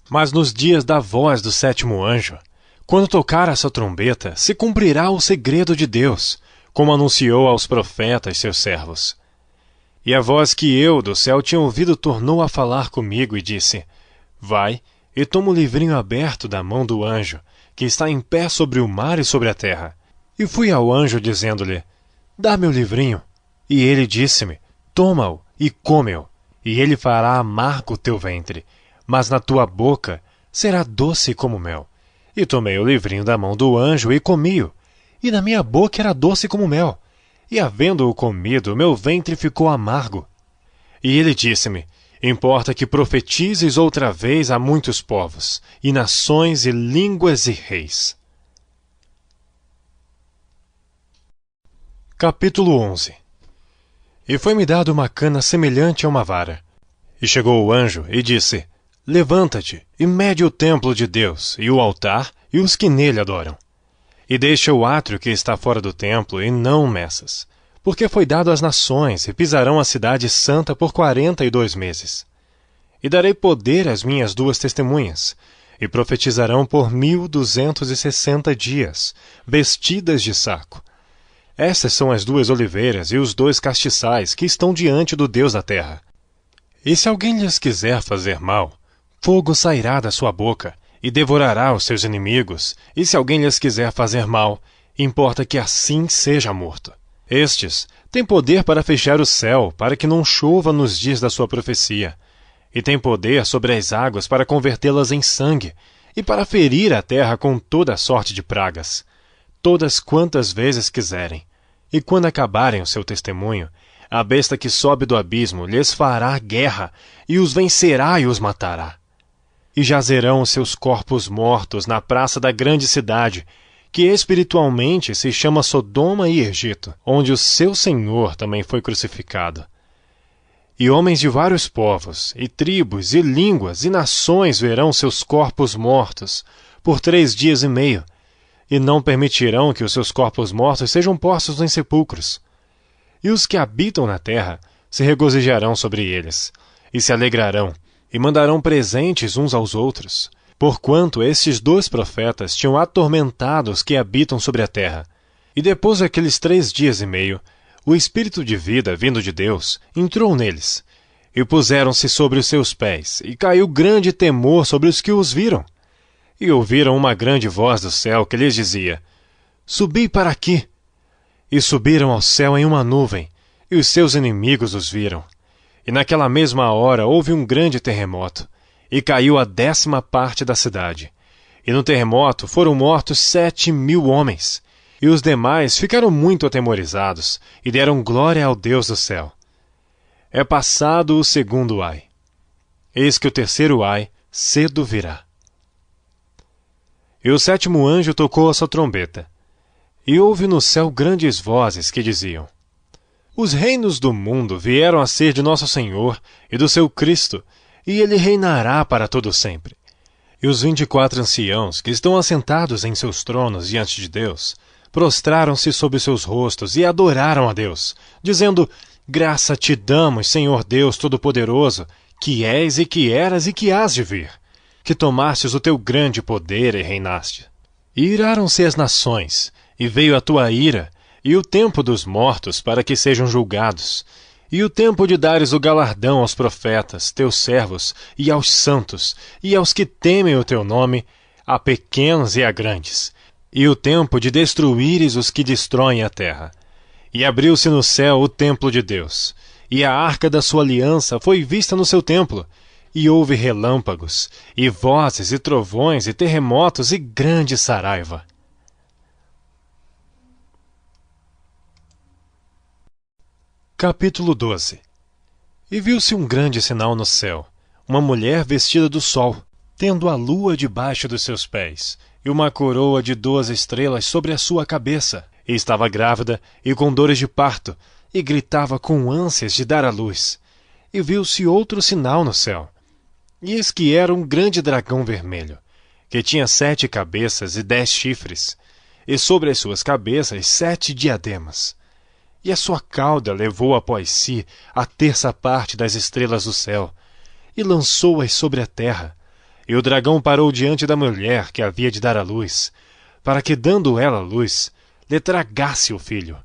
Mas nos dias da voz do 7º anjo, quando tocar essa trombeta, se cumprirá o segredo de Deus, como anunciou aos profetas seus servos. E a voz que eu do céu tinha ouvido tornou a falar comigo e disse: vai e toma o livrinho aberto da mão do anjo, que está em pé sobre o mar e sobre a terra. E fui ao anjo dizendo-lhe: dá-me o livrinho. E ele disse-me: toma-o e come-o, e ele fará amargo o teu ventre, mas na tua boca será doce como mel. E tomei o livrinho da mão do anjo e comi-o, e na minha boca era doce como mel, e havendo-o comido, meu ventre ficou amargo. E ele disse-me: importa que profetizes outra vez a muitos povos, e nações, e línguas, e reis. Capítulo 11. E foi-me dado uma cana semelhante a uma vara. E chegou o anjo e disse: levanta-te, e mede o templo de Deus, e o altar, e os que nele adoram. E deixa o átrio que está fora do templo, e não o meças, porque foi dado às nações, e pisarão a cidade santa por 42 meses. E darei poder às minhas 2 testemunhas, e profetizarão por 1260 dias, vestidas de saco. Estas são as 2 oliveiras e os 2 castiçais que estão diante do Deus da terra. E se alguém lhes quiser fazer mal, fogo sairá da sua boca, e devorará os seus inimigos, e se alguém lhes quiser fazer mal, importa que assim seja morto. Estes têm poder para fechar o céu, para que não chova nos dias da sua profecia, e têm poder sobre as águas para convertê-las em sangue, e para ferir a terra com toda a sorte de pragas, todas quantas vezes quiserem. E quando acabarem o seu testemunho, a besta que sobe do abismo lhes fará guerra, e os vencerá e os matará. E jazerão os seus corpos mortos na praça da grande cidade, que espiritualmente se chama Sodoma e Egito, onde o seu Senhor também foi crucificado. E homens de vários povos, e tribos, e línguas, e nações verão seus corpos mortos por 3 dias e meio, e não permitirão que os seus corpos mortos sejam postos em sepulcros. E os que habitam na terra se regozijarão sobre eles, e se alegrarão, e mandarão presentes uns aos outros, porquanto estes 2 profetas tinham atormentado os que habitam sobre a terra. E depois daqueles 3 dias e meio, o espírito de vida vindo de Deus entrou neles, e puseram-se sobre os seus pés, e caiu grande temor sobre os que os viram. E ouviram uma grande voz do céu que lhes dizia: subi para aqui. E subiram ao céu em uma nuvem, e os seus inimigos os viram. E naquela mesma hora houve um grande terremoto, e caiu a 10ª parte da cidade. E no terremoto foram mortos 7.000 homens, e os demais ficaram muito atemorizados, e deram glória ao Deus do céu. É passado o 2º ai. Eis que o 3º ai cedo virá. E o 7º anjo tocou a sua trombeta, e houve no céu grandes vozes que diziam: os reinos do mundo vieram a ser de nosso Senhor e do seu Cristo, e ele reinará para todo sempre. E os 24 anciãos que estão assentados em seus tronos diante de Deus, prostraram-se sobre seus rostos e adoraram a Deus, dizendo: graça te damos, Senhor Deus Todo-Poderoso, que és e que eras e que hás de vir, que tomastes o teu grande poder e reinaste. E iraram-se as nações, e veio a tua ira, e o tempo dos mortos para que sejam julgados, e o tempo de dares o galardão aos profetas, teus servos, e aos santos, e aos que temem o teu nome, a pequenos e a grandes, e o tempo de destruíres os que destroem a terra. E abriu-se no céu o templo de Deus, e a arca da sua aliança foi vista no seu templo, e houve relâmpagos, e vozes, e trovões, e terremotos, e grande saraiva. Capítulo 12. E viu-se um grande sinal no céu, uma mulher vestida do sol, tendo a lua debaixo dos seus pés, e uma coroa de 12 estrelas sobre a sua cabeça, e estava grávida, e com dores de parto, e gritava com ânsias de dar à luz. E viu-se outro sinal no céu. E eis que era um grande dragão vermelho, que tinha 7 cabeças e 10 chifres, e sobre as suas cabeças 7 diademas. E a sua cauda levou após si a 1/3 parte das estrelas do céu, e lançou-as sobre a terra. E o dragão parou diante da mulher que havia de dar à luz, para que, dando ela à luz, lhe tragasse o filho.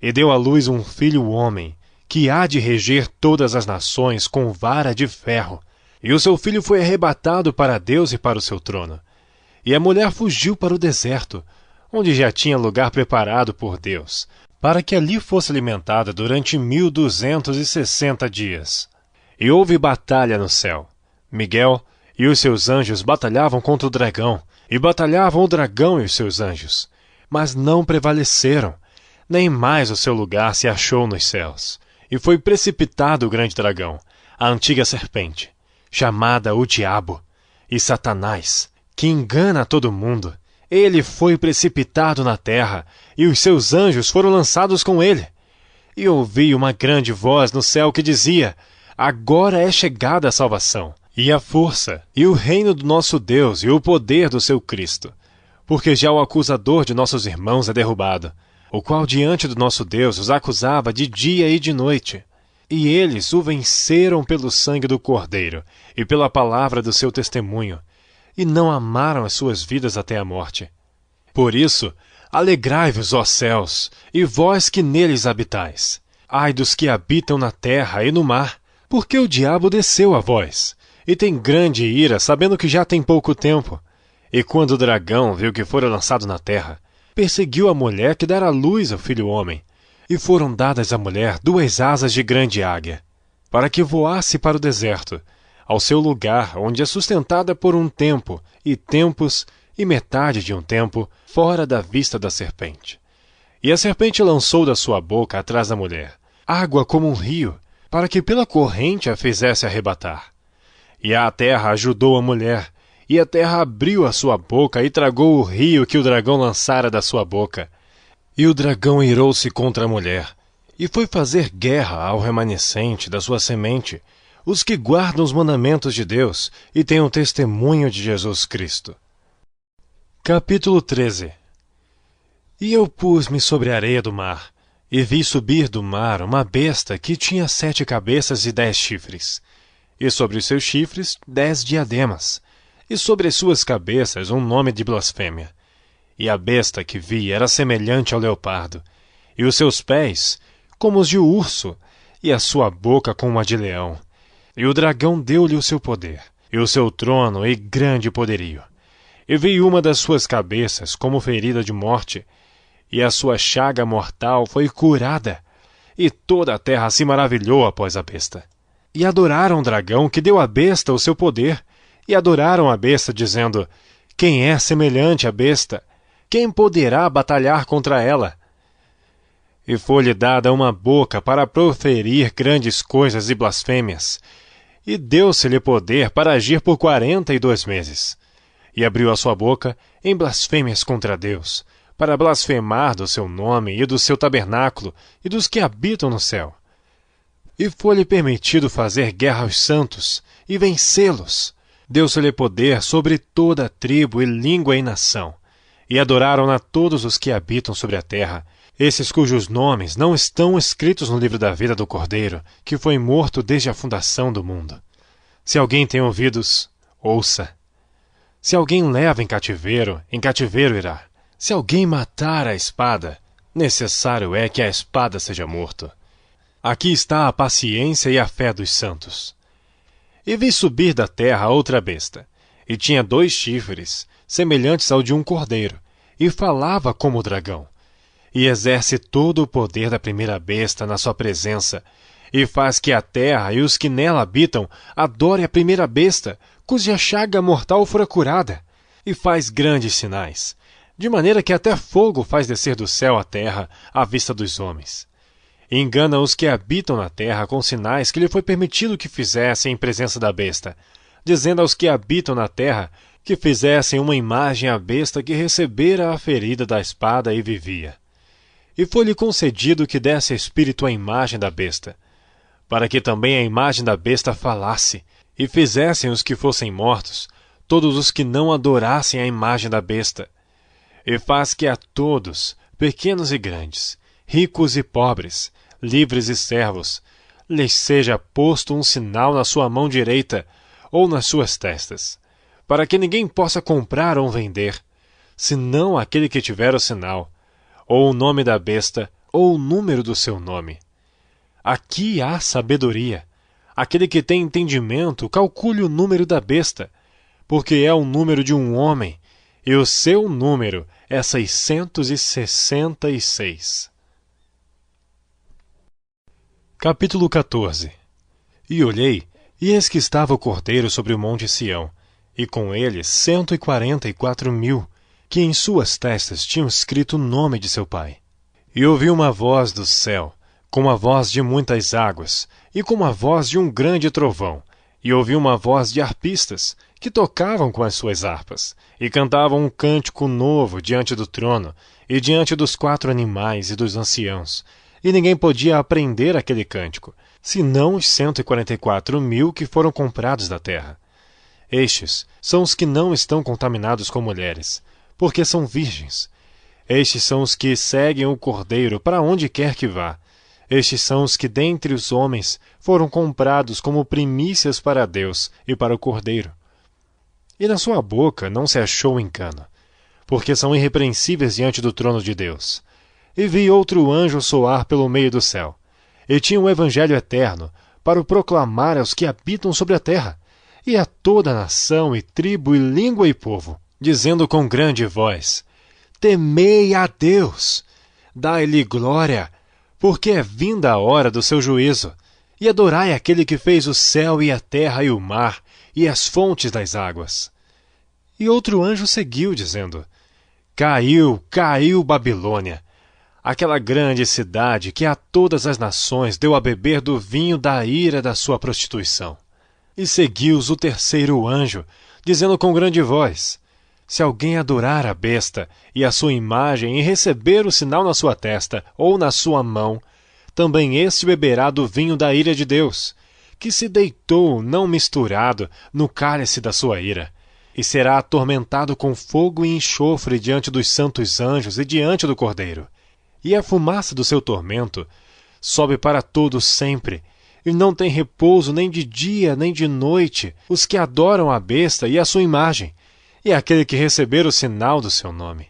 E deu à luz um filho homem, que há de reger todas as nações com vara de ferro. E o seu filho foi arrebatado para Deus e para o seu trono. E a mulher fugiu para o deserto, onde já tinha lugar preparado por Deus, para que ali fosse alimentada durante 1260 dias. E houve batalha no céu. Miguel e os seus anjos batalhavam contra o dragão, e batalhavam o dragão e os seus anjos. Mas não prevaleceram, nem mais o seu lugar se achou nos céus. E foi precipitado o grande dragão, a antiga serpente, chamada o Diabo, e Satanás, que engana todo mundo. Ele foi precipitado na terra, e os seus anjos foram lançados com ele. E ouvi uma grande voz no céu que dizia: agora é chegada a salvação, e a força, e o reino do nosso Deus, e o poder do seu Cristo. Porque já o acusador de nossos irmãos é derrubado, o qual diante do nosso Deus os acusava de dia e de noite. E eles o venceram pelo sangue do Cordeiro, e pela palavra do seu testemunho, e não amaram as suas vidas até a morte. Por isso, alegrai-vos, ó céus, e vós que neles habitais. Ai dos que habitam na terra e no mar, porque o diabo desceu a vós, e tem grande ira, sabendo que já tem pouco tempo. E quando o dragão viu que fora lançado na terra, perseguiu a mulher que dera à luz ao filho homem, e foram dadas à mulher 2 asas de grande águia, para que voasse para o deserto, ao seu lugar, onde é sustentada por um tempo, e tempos, e metade de um tempo, fora da vista da serpente. E a serpente lançou da sua boca atrás da mulher água como um rio, para que pela corrente a fizesse arrebatar. E a terra ajudou a mulher, e a terra abriu a sua boca e tragou o rio que o dragão lançara da sua boca. E o dragão irou-se contra a mulher, e foi fazer guerra ao remanescente da sua semente, os que guardam os mandamentos de Deus e têm o testemunho de Jesus Cristo. Capítulo 13. E eu pus-me sobre a areia do mar, e vi subir do mar uma besta que tinha 7 cabeças e 10 chifres, e sobre os seus chifres 10 diademas, e sobre as suas cabeças um nome de blasfêmia. E a besta que vi era semelhante ao leopardo, e os seus pés como os de urso, e a sua boca como a de leão. E o dragão deu-lhe o seu poder, e o seu trono e grande poderio. E vi uma das suas cabeças como ferida de morte, e a sua chaga mortal foi curada, e toda a terra se maravilhou após a besta. E adoraram o dragão que deu à besta o seu poder, e adoraram a besta, dizendo: quem é semelhante à besta? Quem poderá batalhar contra ela? E foi-lhe dada uma boca para proferir grandes coisas e blasfêmias, e deu-se-lhe poder para agir por 42 meses. E abriu a sua boca em blasfêmias contra Deus, para blasfemar do seu nome e do seu tabernáculo e dos que habitam no céu. E foi-lhe permitido fazer guerra aos santos e vencê-los. Deu-se-lhe poder sobre toda a tribo e língua e nação. E adoraram-na todos os que habitam sobre a terra, esses cujos nomes não estão escritos no livro da vida do Cordeiro, que foi morto desde a fundação do mundo. Se alguém tem ouvidos, ouça. Se alguém leva em cativeiro irá. Se alguém matar a espada, necessário é que a espada seja morto. Aqui está a paciência e a fé dos santos. E vi subir da terra outra besta, e tinha 2 chifres, semelhantes ao de um cordeiro, e falava como o dragão. E exerce todo o poder da primeira besta na sua presença, e faz que a terra e os que nela habitam adorem a primeira besta, cuja chaga mortal fora curada, e faz grandes sinais, de maneira que até fogo faz descer do céu à terra à vista dos homens. E engana os que habitam na terra com sinais que lhe foi permitido que fizessem em presença da besta, dizendo aos que habitam na terra que fizessem uma imagem à besta que recebera a ferida da espada e vivia. E foi-lhe concedido que desse espírito à imagem da besta, para que também a imagem da besta falasse, e fizessem os que fossem mortos, todos os que não adorassem a imagem da besta. E faz que a todos, pequenos e grandes, ricos e pobres, livres e servos, lhes seja posto um sinal na sua mão direita ou nas suas testas, para que ninguém possa comprar ou vender, senão aquele que tiver o sinal, ou o nome da besta, ou o número do seu nome. Aqui há sabedoria. Aquele que tem entendimento, calcule o número da besta, porque é o número de um homem, e o seu número é 666. Capítulo 14. E olhei, e eis que estava o Cordeiro sobre o monte Sião, e com ele 144.000, que em suas testas tinham escrito o nome de seu pai. E ouvi uma voz do céu, como a voz de muitas águas, e como a voz de um grande trovão, e ouvi uma voz de harpistas, que tocavam com as suas harpas, e cantavam um cântico novo diante do trono, e diante dos 4 animais e dos anciãos, e ninguém podia aprender aquele cântico, senão os 144.000 que foram comprados da terra. Estes são os que não estão contaminados com mulheres, porque são virgens. Estes são os que seguem o Cordeiro para onde quer que vá. Estes são os que dentre os homens foram comprados como primícias para Deus e para o Cordeiro. E na sua boca não se achou engano, porque são irrepreensíveis diante do trono de Deus. E vi outro anjo soar pelo meio do céu, e tinha um evangelho eterno, para o proclamar aos que habitam sobre a terra, e a toda nação, e tribo, e língua, e povo, dizendo com grande voz: Temei a Deus, dai-lhe glória, porque é vinda a hora do seu juízo, e adorai aquele que fez o céu e a terra e o mar, e as fontes das águas. E outro anjo seguiu, dizendo: Caiu, caiu Babilônia, aquela grande cidade que a todas as nações deu a beber do vinho da ira da sua prostituição. E seguiu-os o terceiro anjo, dizendo com grande voz: Se alguém adorar a besta e a sua imagem e receber o sinal na sua testa ou na sua mão, também este beberá do vinho da ira de Deus, que se deitou, não misturado, no cálice da sua ira, e será atormentado com fogo e enxofre diante dos santos anjos e diante do Cordeiro. E a fumaça do seu tormento sobe para todos sempre, e não tem repouso nem de dia nem de noite os que adoram a besta e a sua imagem, e aquele que receber o sinal do seu nome.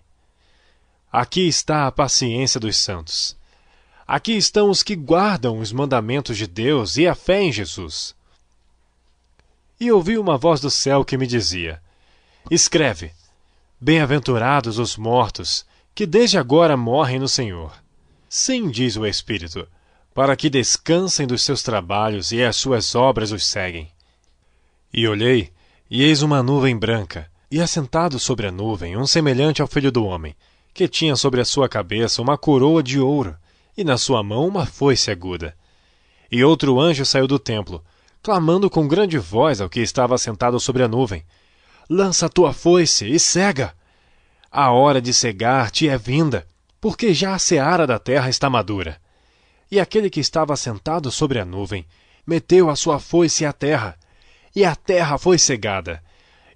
Aqui está a paciência dos santos. Aqui estão os que guardam os mandamentos de Deus e a fé em Jesus. E ouvi uma voz do céu que me dizia: Escreve: Bem-aventurados os mortos, que desde agora morrem no Senhor. Sim, diz o Espírito, para que descansem dos seus trabalhos e as suas obras os seguem. E olhei, e eis uma nuvem branca, e assentado sobre a nuvem um semelhante ao Filho do Homem, que tinha sobre a sua cabeça uma coroa de ouro, e na sua mão uma foice aguda. E outro anjo saiu do templo, clamando com grande voz ao que estava assentado sobre a nuvem: Lança a tua foice e cega! A hora de cegar te é vinda, porque já a seara da terra está madura. E aquele que estava assentado sobre a nuvem meteu a sua foice à terra, e a terra foi cegada.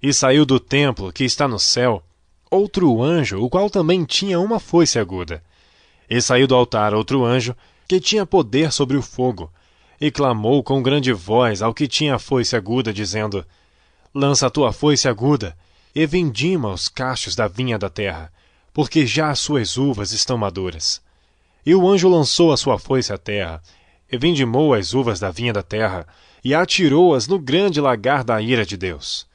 E saiu do templo que está no céu outro anjo, o qual também tinha uma foice aguda. E saiu do altar outro anjo, que tinha poder sobre o fogo, e clamou com grande voz ao que tinha a foice aguda, dizendo: Lança a tua foice aguda, e vindima os cachos da vinha da terra, porque já as suas uvas estão maduras. E o anjo lançou a sua foice à terra, e vindimou as uvas da vinha da terra, e atirou-as no grande lagar da ira de Deus.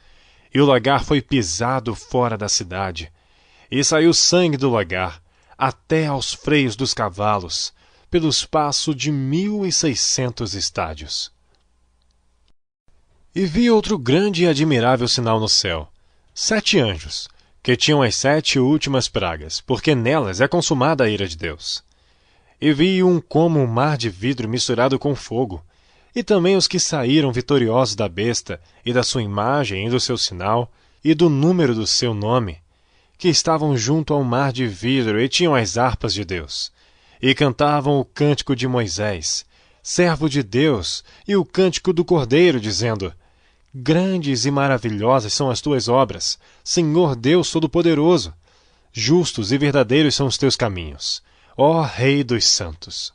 E o lagar foi pisado fora da cidade, e saiu sangue do lagar, até aos freios dos cavalos, pelo espaço de 1.600 estádios. E vi outro grande e admirável sinal no céu: 7 anjos, que tinham as 7 últimas pragas, porque nelas é consumada a ira de Deus. E vi como um mar de vidro misturado com fogo, e também os que saíram vitoriosos da besta, e da sua imagem, e do seu sinal, e do número do seu nome, que estavam junto ao mar de vidro, e tinham as harpas de Deus, e cantavam o cântico de Moisés, servo de Deus, e o cântico do Cordeiro, dizendo: Grandes e maravilhosas são as tuas obras, Senhor Deus Todo-Poderoso. Justos e verdadeiros são os teus caminhos, ó Rei dos santos.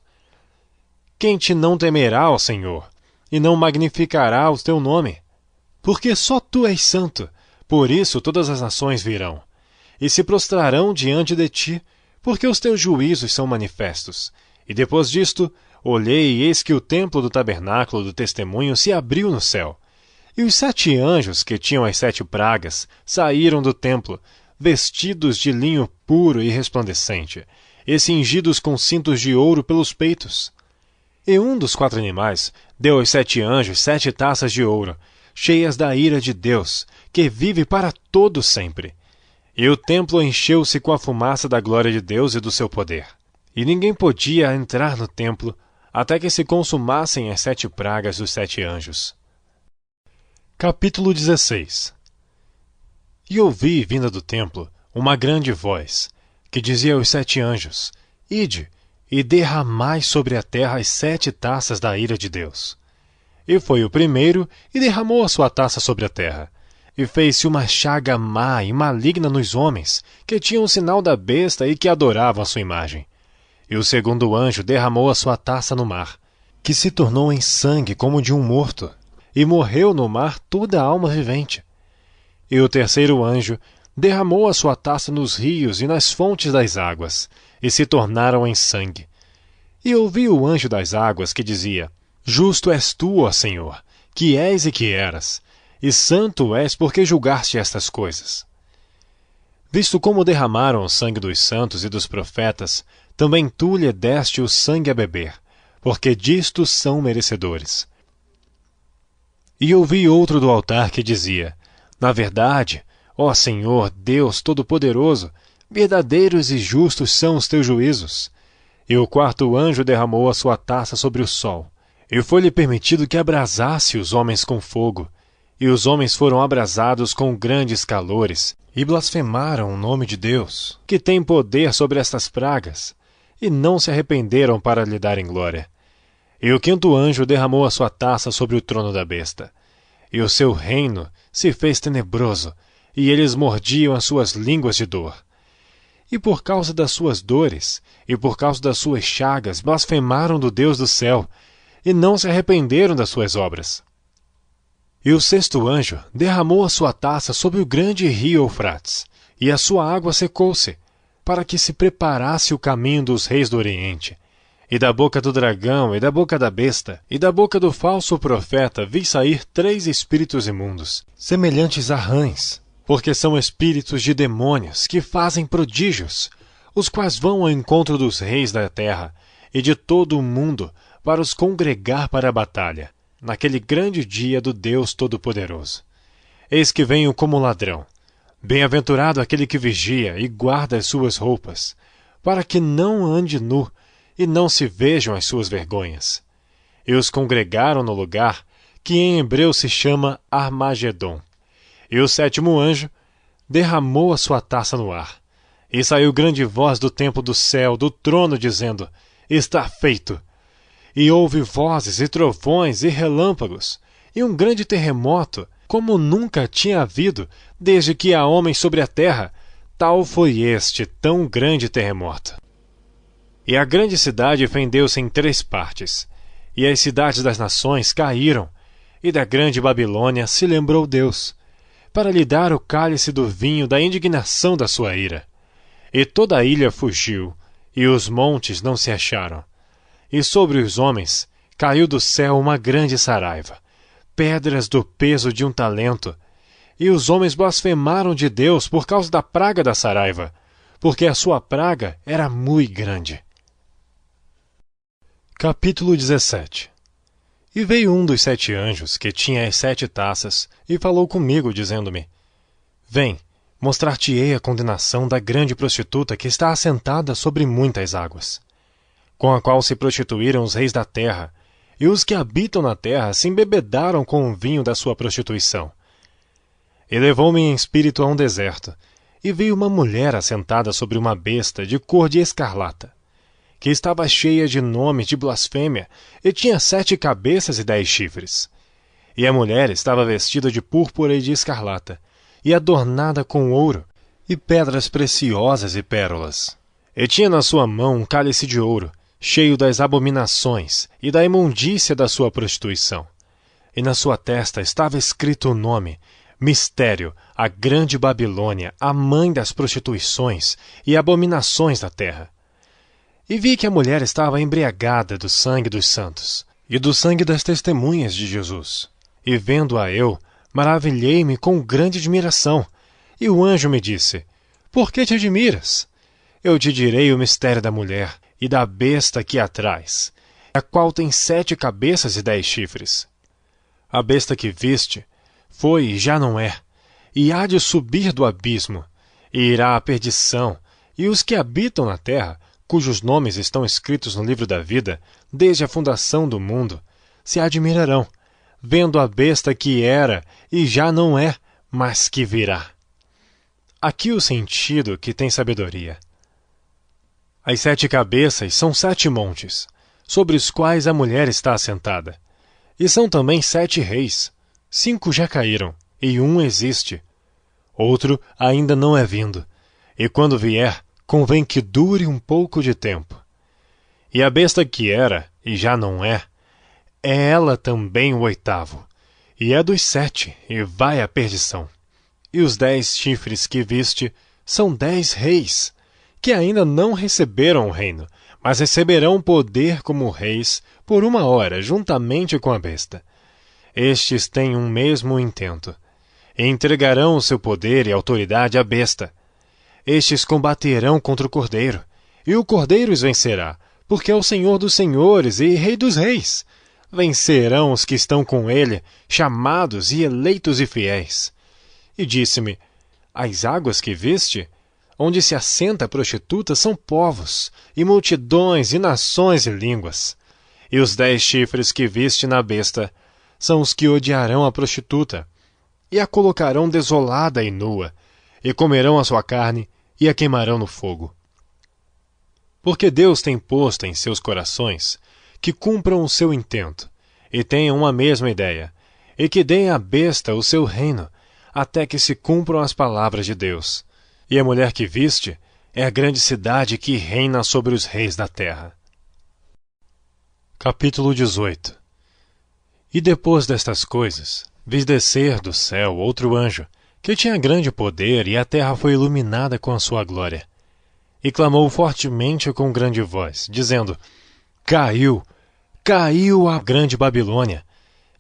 Quem te não temerá, ó Senhor, e não magnificará o teu nome? Porque só tu és santo, por isso todas as nações virão, e se prostrarão diante de ti, porque os teus juízos são manifestos. E depois disto, olhei e eis que o templo do tabernáculo do testemunho se abriu no céu. E os 7 anjos que tinham as 7 pragas saíram do templo, vestidos de linho puro e resplandecente, e cingidos com cintos de ouro pelos peitos. E um dos 4 animais deu aos 7 anjos 7 taças de ouro, cheias da ira de Deus, que vive para todo sempre. E o templo encheu-se com a fumaça da glória de Deus e do seu poder. E ninguém podia entrar no templo até que se consumassem as 7 pragas dos 7 anjos. Capítulo 16. E ouvi, vinda do templo, uma grande voz, que dizia aos 7 anjos: Ide, e derramai sobre a terra as 7 taças da ira de Deus. E foi o primeiro, e derramou a sua taça sobre a terra. E fez-se uma chaga má e maligna nos homens, que tinham o sinal da besta e que adoravam a sua imagem. E o segundo anjo derramou a sua taça no mar, que se tornou em sangue como de um morto, e morreu no mar toda a alma vivente. E o terceiro anjo derramou a sua taça nos rios e nas fontes das águas, e se tornaram em sangue. E ouvi o anjo das águas que dizia: Justo és tu, ó Senhor, que és e que eras, e santo és porque julgaste estas coisas. Visto como derramaram o sangue dos santos e dos profetas, também tu lhe deste o sangue a beber, porque disto são merecedores. E ouvi outro do altar que dizia: Na verdade, ó Senhor, Deus Todo-Poderoso, verdadeiros e justos são os teus juízos. E o quarto anjo derramou a sua taça sobre o sol, e foi-lhe permitido que abrasasse os homens com fogo. E os homens foram abrasados com grandes calores, e blasfemaram o nome de Deus, que tem poder sobre estas pragas, e não se arrependeram para lhe darem glória. E o quinto anjo derramou a sua taça sobre o trono da besta. E o seu reino se fez tenebroso, e eles mordiam as suas línguas de dor. E por causa das suas dores, e por causa das suas chagas, blasfemaram do Deus do céu, e não se arrependeram das suas obras. E o sexto anjo derramou a sua taça sobre o grande rio Eufrates, e a sua água secou-se, para que se preparasse o caminho dos reis do Oriente. E da boca do dragão, e da boca da besta, e da boca do falso profeta vi sair 3 espíritos imundos, semelhantes a rãs, porque são espíritos de demônios que fazem prodígios, os quais vão ao encontro dos reis da terra e de todo o mundo para os congregar para a batalha, naquele grande dia do Deus Todo-Poderoso. Eis que venho como ladrão. Bem-aventurado aquele que vigia e guarda as suas roupas, para que não ande nu e não se vejam as suas vergonhas. E os congregaram no lugar que em hebreu se chama Armagedon. E o sétimo anjo derramou a sua taça no ar. E saiu grande voz do templo do céu, do trono, dizendo: Está feito! E houve vozes e trovões e relâmpagos, e um grande terremoto, como nunca tinha havido desde que há homens sobre a terra. Tal foi este tão grande terremoto. E a grande cidade fendeu-se em 3 partes, e as cidades das nações caíram, e da grande Babilônia se lembrou Deus, para lhe dar o cálice do vinho da indignação da sua ira. E toda a ilha fugiu, e os montes não se acharam. E sobre os homens caiu do céu uma grande saraiva, pedras do peso de um talento. E os homens blasfemaram de Deus por causa da praga da saraiva, porque a sua praga era muito grande. Capítulo 17. E veio um dos 7 anjos, que tinha as 7 taças, e falou comigo, dizendo-me: Vem, mostrar-te-ei a condenação da grande prostituta que está assentada sobre muitas águas, com a qual se prostituíram os reis da terra, e os que habitam na terra se embebedaram com o vinho da sua prostituição. E levou-me em espírito a um deserto, e veio uma mulher assentada sobre uma besta de cor de escarlata, que estava cheia de nomes de blasfêmia, e tinha 7 cabeças e 10 chifres. E a mulher estava vestida de púrpura e de escarlata, e adornada com ouro, e pedras preciosas e pérolas. E tinha na sua mão um cálice de ouro, cheio das abominações e da imundícia da sua prostituição. E na sua testa estava escrito o nome: Mistério, a grande Babilônia, a mãe das prostituições e abominações da terra. E vi que a mulher estava embriagada do sangue dos santos e do sangue das testemunhas de Jesus. E vendo-a eu, maravilhei-me com grande admiração. E o anjo me disse: Por que te admiras? Eu te direi o mistério da mulher e da besta que a traz, a qual tem 7 cabeças e 10 chifres. A besta que viste foi e já não é, e há de subir do abismo, e irá à perdição, e os que habitam na terra, cujos nomes estão escritos no livro da vida, desde a fundação do mundo, se admirarão, vendo a besta que era e já não é, mas que virá. Aqui o sentido que tem sabedoria. As 7 cabeças são 7 montes, sobre os quais a mulher está assentada, e são também 7 reis. 5 já caíram, e um existe. Outro ainda não é vindo, e quando vier, convém que dure um pouco de tempo. E a besta que era, e já não é ela também o 8º, e é dos 7, e vai à perdição. E os 10 chifres que viste são 10 reis, que ainda não receberam o reino, mas receberão poder como reis por 1 hora, juntamente com a besta. Estes têm um mesmo intento, e entregarão o seu poder e autoridade à besta. Estes combaterão contra o Cordeiro, e o Cordeiro os vencerá, porque é o Senhor dos senhores e Rei dos reis. Vencerão os que estão com ele, chamados e eleitos e fiéis. E disse-me: As águas que viste, onde se assenta a prostituta, são povos, e multidões, e nações e línguas. E os 10 chifres que viste na besta são os que odiarão a prostituta, e a colocarão desolada e nua, e comerão a sua carne, e a queimarão no fogo. Porque Deus tem posto em seus corações que cumpram o seu intento, e tenham uma mesma ideia, e que deem à besta o seu reino, até que se cumpram as palavras de Deus. E a mulher que viste é a grande cidade que reina sobre os reis da terra. Capítulo 18. E depois destas coisas, vi descer do céu outro anjo, que tinha grande poder, e a terra foi iluminada com a sua glória. E clamou fortemente com grande voz, dizendo: Caiu, caiu a grande Babilônia,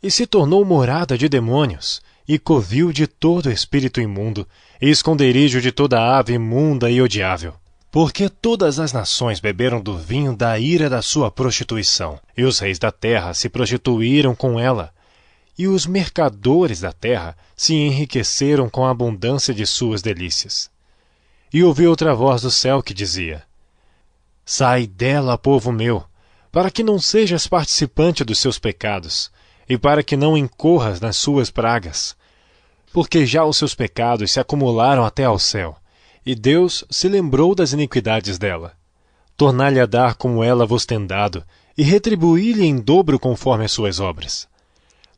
e se tornou morada de demônios, e covil de todo espírito imundo, e esconderijo de toda ave imunda e odiável. Porque todas as nações beberam do vinho da ira da sua prostituição, e os reis da terra se prostituíram com ela, e os mercadores da terra se enriqueceram com a abundância de suas delícias. E ouvi outra voz do céu que dizia: Sai dela, povo meu, para que não sejas participante dos seus pecados, e para que não incorras nas suas pragas. Porque já os seus pecados se acumularam até ao céu, e Deus se lembrou das iniquidades dela. Tornar-lhe a dar como ela vos tem dado, e retribuir-lhe em dobro conforme as suas obras.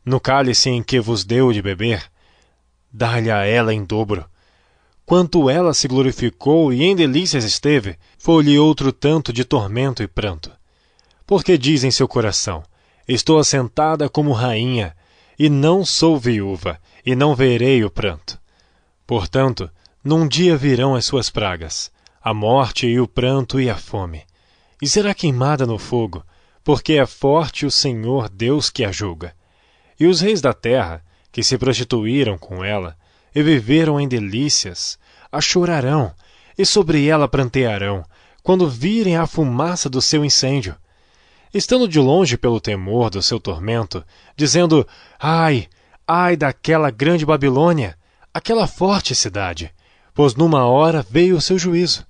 No cálice em que vos deu de beber, dá-lhe a ela em dobro. Quanto ela se glorificou e em delícias esteve, foi-lhe outro tanto de tormento e pranto. Porque diz em seu coração: Estou assentada como rainha, e não sou viúva, e não verei o pranto. Portanto, num dia virão as suas pragas, a morte e o pranto e a fome. E será queimada no fogo, porque é forte o Senhor Deus que a julga. E os reis da terra, que se prostituíram com ela, e viveram em delícias, a chorarão, e sobre ela prantearão, quando virem a fumaça do seu incêndio. estando de longe pelo temor do seu tormento, dizendo: Ai, ai daquela grande Babilônia, aquela forte cidade, pois numa hora veio o seu juízo.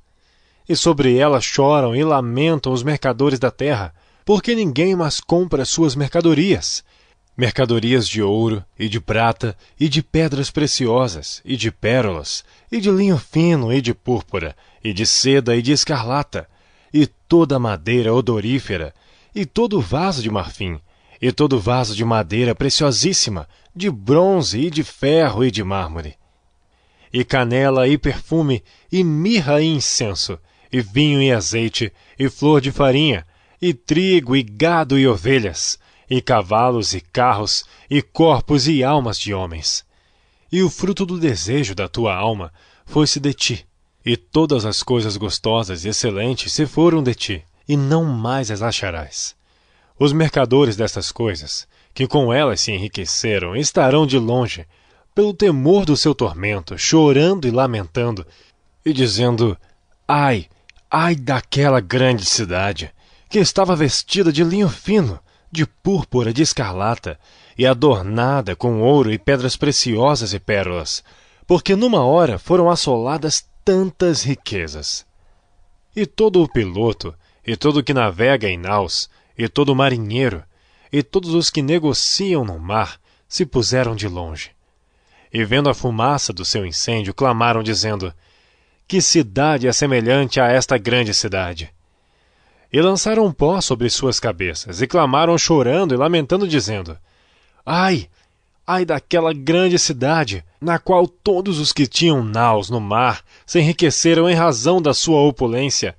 E sobre ela choram e lamentam os mercadores da terra, porque ninguém mais compra suas mercadorias. Mercadorias de ouro, e de prata, e de pedras preciosas, e de pérolas, e de linho fino, e de púrpura, e de seda, e de escarlata, e toda madeira odorífera, e todo vaso de marfim, e todo vaso de madeira preciosíssima, de bronze, e de ferro, e de mármore. E canela, e perfume, e mirra, e incenso, e vinho, e azeite, e flor de farinha, e trigo, e gado, e ovelhas, e cavalos, e carros, e corpos, e almas de homens. E o fruto do desejo da tua alma foi-se de ti, e todas as coisas gostosas e excelentes se foram de ti, e não mais as acharás. Os mercadores destas coisas, que com elas se enriqueceram, estarão de longe, pelo temor do seu tormento, chorando e lamentando, e dizendo: Ai, ai daquela grande cidade, que estava vestida de linho fino, de púrpura, de escarlata, e adornada com ouro e pedras preciosas e pérolas, porque numa hora foram assoladas tantas riquezas. E todo o piloto, e todo o que navega em naus, e todo o marinheiro, e todos os que negociam no mar, se puseram de longe. E vendo a fumaça do seu incêndio, clamaram dizendo: Que cidade é semelhante a esta grande cidade? E lançaram pó sobre suas cabeças, e clamaram chorando e lamentando, dizendo: Ai, ai daquela grande cidade, na qual todos os que tinham naus no mar se enriqueceram em razão da sua opulência,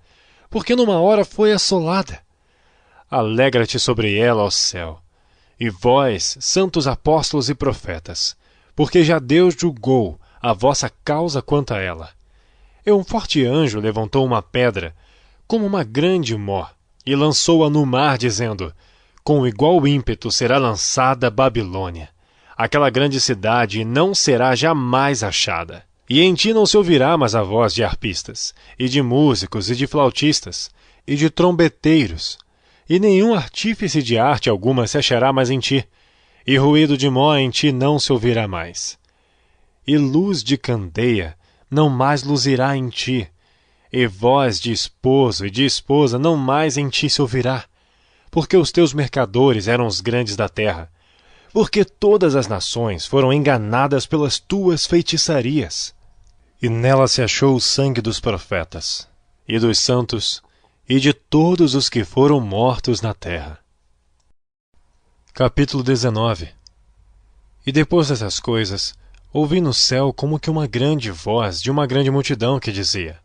porque numa hora foi assolada. Alegra-te sobre ela, ó céu, e vós, santos apóstolos e profetas, porque já Deus julgou a vossa causa quanto a ela. E um forte anjo levantou uma pedra, como uma grande mó, e lançou-a no mar, dizendo: Com igual ímpeto será lançada Babilônia, aquela grande cidade, e não será jamais achada. E em ti não se ouvirá mais a voz de arpistas, e de músicos, e de flautistas, e de trombeteiros, e nenhum artífice de arte alguma se achará mais em ti, e ruído de mó em ti não se ouvirá mais. E luz de candeia não mais luzirá em ti, e voz de esposo e de esposa não mais em ti se ouvirá, porque os teus mercadores eram os grandes da terra, porque todas as nações foram enganadas pelas tuas feitiçarias. E nela se achou o sangue dos profetas, e dos santos, e de todos os que foram mortos na terra. Capítulo 19. E depois dessas coisas, ouvi no céu como que uma grande voz de uma grande multidão que dizia: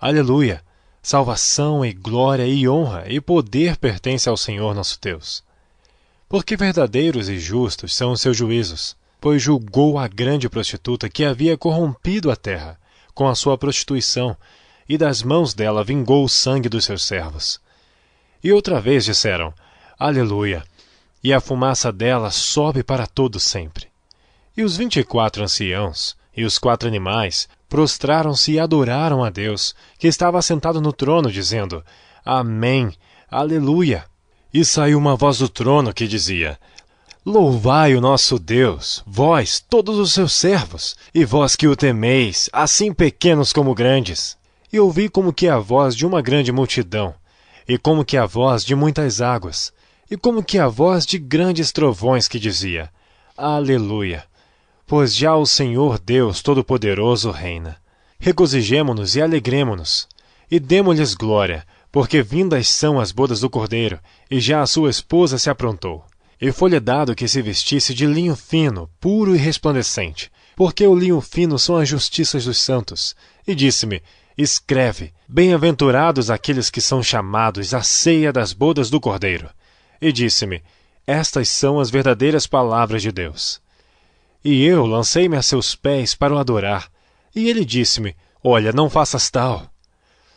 Aleluia! Salvação e glória e honra e poder pertence ao Senhor nosso Deus. Porque verdadeiros e justos são os seus juízos, pois julgou a grande prostituta que havia corrompido a terra com a sua prostituição, e das mãos dela vingou o sangue dos seus servos. E outra vez disseram: Aleluia! E a fumaça dela sobe para todo sempre. E os 24 anciãos e os 4 animais prostraram-se e adoraram a Deus, que estava assentado no trono, dizendo: Amém, Aleluia! E saiu uma voz do trono que dizia: Louvai o nosso Deus, vós, todos os seus servos, e vós que o temeis, assim pequenos como grandes. E ouvi como que a voz de uma grande multidão, e como que a voz de muitas águas, e como que a voz de grandes trovões que dizia: Aleluia! Pois já o Senhor Deus Todo-Poderoso reina. Regozijemo-nos e alegremo-nos, e demo-lhes glória, porque vindas são as bodas do Cordeiro, e já a sua esposa se aprontou. E foi-lhe dado que se vestisse de linho fino, puro e resplandecente, porque o linho fino são as justiças dos santos. E disse-me: Escreve, bem-aventurados aqueles que são chamados à ceia das bodas do Cordeiro. E disse-me: Estas são as verdadeiras palavras de Deus. E eu lancei-me a seus pés para o adorar. E ele disse-me: Olha, não faças tal.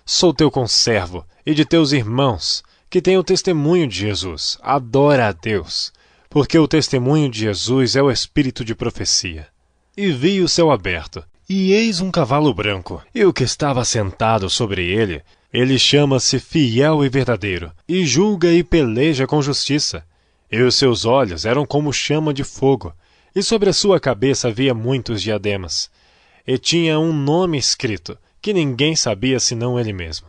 Sou teu conservo e de teus irmãos, que têm o testemunho de Jesus. Adora a Deus, porque o testemunho de Jesus é o espírito de profecia. E vi o céu aberto, e eis um cavalo branco, e o que estava sentado sobre ele Ele chama-se Fiel e Verdadeiro, e julga e peleja com justiça. E os seus olhos eram como chama de fogo, e sobre a sua cabeça havia muitos diademas. E tinha um nome escrito, que ninguém sabia senão ele mesmo.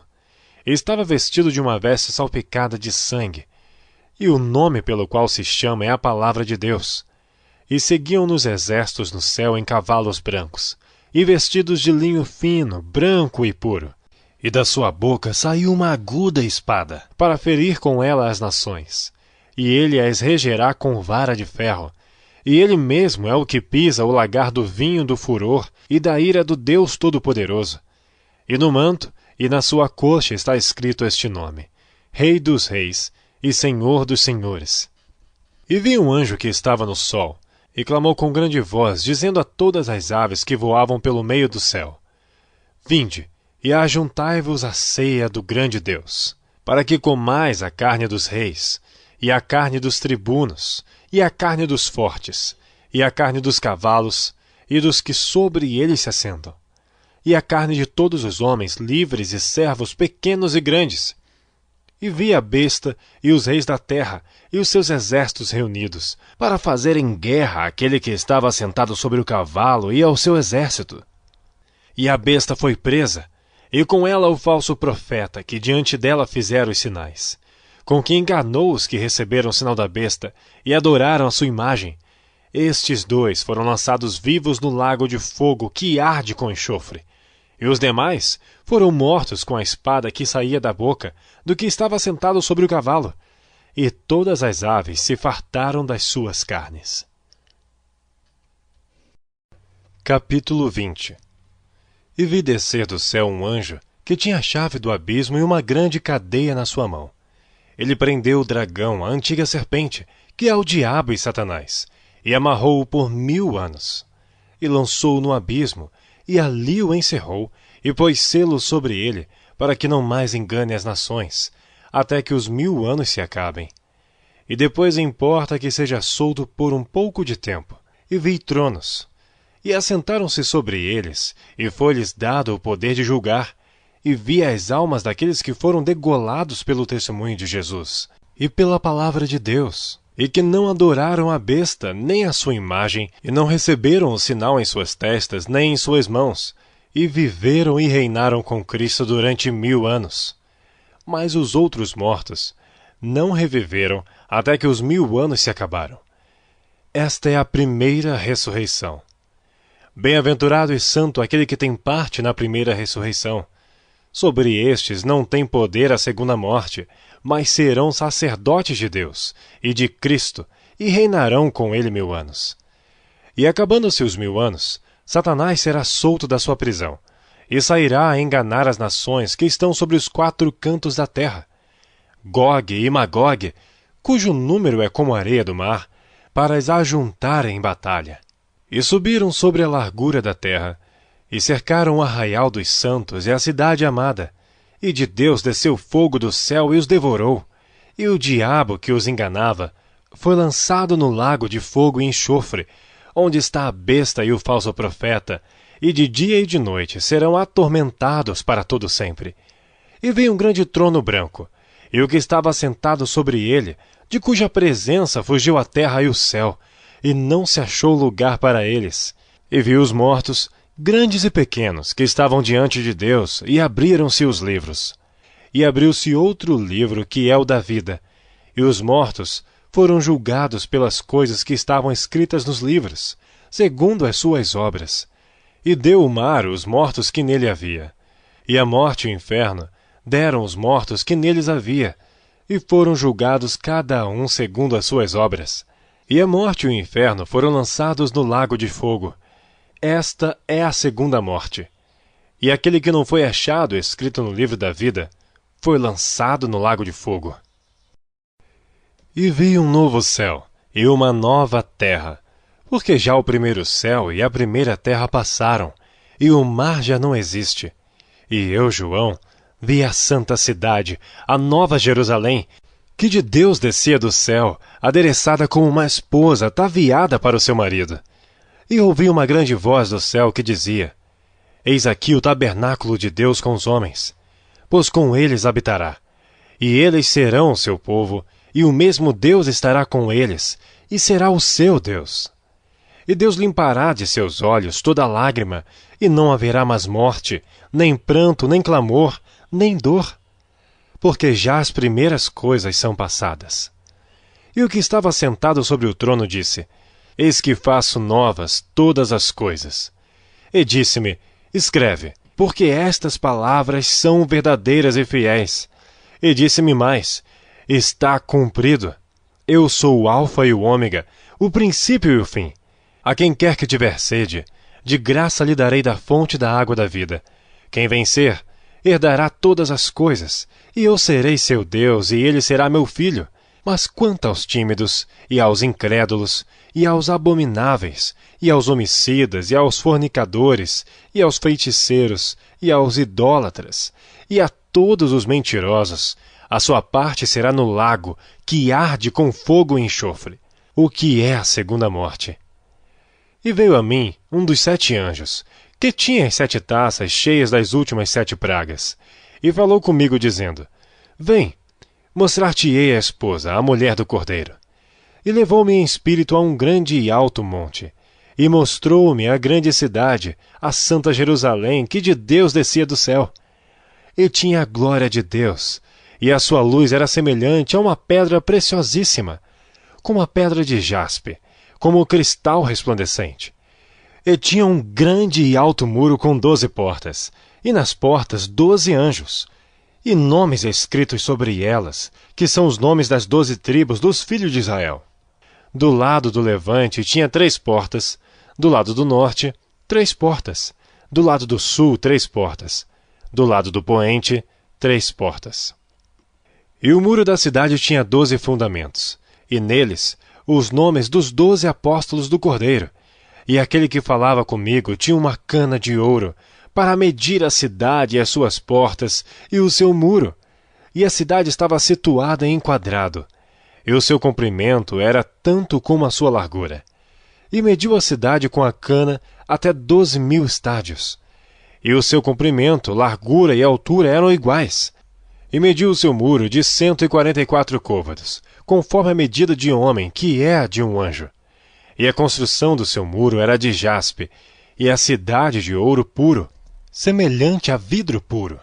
E estava vestido de uma veste salpicada de sangue. E o nome pelo qual se chama é a Palavra de Deus. E seguiam-nos exércitos no céu em cavalos brancos, e vestidos de linho fino, branco e puro. E da sua boca saiu uma aguda espada, para ferir com ela as nações. E ele as regerá com vara de ferro. E ele mesmo é o que pisa o lagar do vinho do furor e da ira do Deus Todo-Poderoso. E no manto e na sua coxa está escrito este nome: Rei dos Reis e Senhor dos Senhores. E vi um anjo que estava no sol, e clamou com grande voz, dizendo a todas as aves que voavam pelo meio do céu: Vinde, e ajuntai-vos à ceia do grande Deus, para que comais a carne dos reis, e a carne dos tribunos, e a carne dos fortes, e a carne dos cavalos, e dos que sobre eles se assentam, e a carne de todos os homens, livres e servos, pequenos e grandes. E vi a besta e os reis da terra, e os seus exércitos reunidos, para fazerem guerra àquele que estava assentado sobre o cavalo e ao seu exército. E a besta foi presa, e com ela o falso profeta, que diante dela fizeram os sinais, com que enganou os que receberam o sinal da besta e adoraram a sua imagem. Estes dois foram lançados vivos no lago de fogo que arde com enxofre, e os demais foram mortos com a espada que saía da boca do que estava sentado sobre o cavalo, e todas as aves se fartaram das suas carnes. Capítulo 20. E vi descer do céu um anjo que tinha a chave do abismo e uma grande cadeia na sua mão. Ele prendeu o dragão, a antiga serpente, que é o diabo e Satanás, e amarrou-o por 1000 anos. E lançou-o no abismo, e ali o encerrou, e pôs selo sobre ele, para que não mais engane as nações, até que os 1000 anos se acabem. E depois importa que seja solto por um pouco de tempo. E vi tronos, e assentaram-se sobre eles, e foi-lhes dado o poder de julgar. E vi as almas daqueles que foram degolados pelo testemunho de Jesus e pela palavra de Deus, e que não adoraram a besta nem a sua imagem, e não receberam o sinal em suas testas nem em suas mãos, e viveram e reinaram com Cristo durante 1000 anos. Mas os outros mortos não reviveram até que os 1000 anos se acabaram. Esta é a primeira ressurreição. Bem-aventurado e santo aquele que tem parte na primeira ressurreição. Sobre estes não tem poder a segunda morte, mas serão sacerdotes de Deus e de Cristo, e reinarão com ele 1000 anos. E acabando-se os 1000 anos, Satanás será solto da sua prisão, e sairá a enganar as nações que estão sobre os 4 cantos da terra, Gog e Magog, cujo número é como a areia do mar, para as ajuntarem em batalha. E subiram sobre a largura da terra, e cercaram o arraial dos santos e a cidade amada, e de Deus desceu fogo do céu e os devorou, e o diabo que os enganava foi lançado no lago de fogo e enxofre, onde está a besta e o falso profeta, e de dia e de noite serão atormentados para todo sempre. E veio um grande trono branco, e o que estava sentado sobre ele, de cuja presença fugiu a terra e o céu, e não se achou lugar para eles. E vi os mortos, grandes e pequenos, que estavam diante de Deus, e abriram-se os livros. E abriu-se outro livro, que é o da vida, e os mortos foram julgados pelas coisas que estavam escritas nos livros, segundo as suas obras. E deu o mar os mortos que nele havia. E a morte e o inferno deram os mortos que neles havia, e foram julgados cada um segundo as suas obras. E a morte e o inferno foram lançados no lago de fogo. Esta é a segunda morte. E aquele que não foi achado escrito no livro da vida foi lançado no lago de fogo. E vi um novo céu e uma nova terra, porque já o primeiro céu e a primeira terra passaram, e o mar já não existe. E eu, João, vi a santa cidade, a nova Jerusalém, que de Deus descia do céu, adereçada como uma esposa ataviada para o seu marido. E ouvi uma grande voz do céu que dizia: Eis aqui o tabernáculo de Deus com os homens. pois com eles habitará. E eles serão o seu povo, e o mesmo Deus estará com eles, e será o seu Deus. E Deus limpará de seus olhos toda lágrima, e não haverá mais morte, nem pranto, nem clamor, nem dor, porque já as primeiras coisas são passadas. E o que estava sentado sobre o trono disse: Eis que faço novas todas as coisas. E disse-me: Escreve, porque estas palavras são verdadeiras e fiéis. E disse-me mais: Está cumprido. Eu sou o Alfa e o Ômega, o princípio e o fim. A quem quer que tiver sede, de graça lhe darei da fonte da água da vida. Quem vencer, herdará todas as coisas, e eu serei seu Deus, e ele será meu filho. Mas quanto aos tímidos, e aos incrédulos, e aos abomináveis, e aos homicidas, e aos fornicadores, e aos feiticeiros, e aos idólatras, e a todos os mentirosos, a sua parte será no lago, que arde com fogo e enxofre, o que é a segunda morte. E veio a mim um dos 7 anjos, que tinha as 7 taças cheias das últimas 7 pragas, e falou comigo, dizendo: Vem, mostrar-te-ei a esposa, a mulher do Cordeiro. E levou-me em espírito a um grande e alto monte, e mostrou-me a grande cidade, a santa Jerusalém, que de Deus descia do céu. E tinha a glória de Deus, e a sua luz era semelhante a uma pedra preciosíssima, como a pedra de jaspe, como o cristal resplandecente. E tinha um grande e alto muro com 12 portas, e nas portas 12 anjos, e nomes escritos sobre elas, que são os nomes das 12 tribos dos filhos de Israel. Do lado do levante tinha 3 portas, do lado do norte, 3 portas, do lado do sul, 3 portas, do lado do poente, 3 portas. E o muro da cidade tinha 12 fundamentos, e neles os nomes dos 12 apóstolos do Cordeiro. E aquele que falava comigo tinha uma cana de ouro, para medir a cidade e as suas portas, e o seu muro. E a cidade estava situada em quadrado, e o seu comprimento era tanto como a sua largura. E mediu a cidade com a cana até 12.000 estádios. E o seu comprimento, largura e altura eram iguais. E mediu o seu muro de 144 côvados, conforme a medida de homem, que é a de um anjo. E a construção do seu muro era de jaspe, e a cidade de ouro puro, semelhante a vidro puro.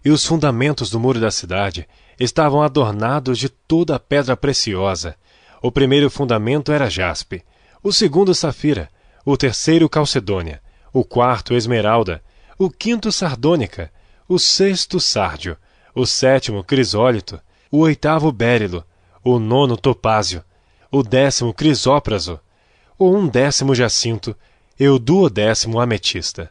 E os fundamentos do muro da cidade estavam adornados de toda a pedra preciosa. O primeiro fundamento era jaspe, o segundo safira, o terceiro calcedônia, o quarto esmeralda, o quinto sardônica, o sexto sárdio, o sétimo crisólito, o oitavo bérilo, o nono topázio, o 10º crisópraso, o 11º jacinto e o 12º ametista.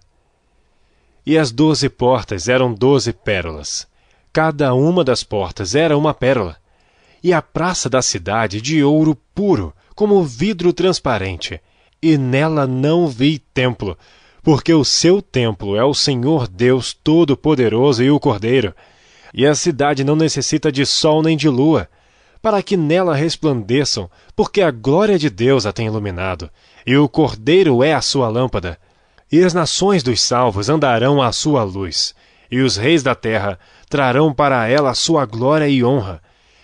E as 12 portas eram 12 pérolas. Cada uma das portas era uma pérola. E a praça da cidade de ouro puro, como vidro transparente. E nela não vi templo, porque o seu templo é o Senhor Deus Todo-Poderoso e o Cordeiro. E a cidade não necessita de sol nem de lua, para que nela resplandeçam, porque a glória de Deus a tem iluminado, e o Cordeiro é a sua lâmpada. E as nações dos salvos andarão à sua luz, e os reis da terra trarão para ela a sua glória e honra.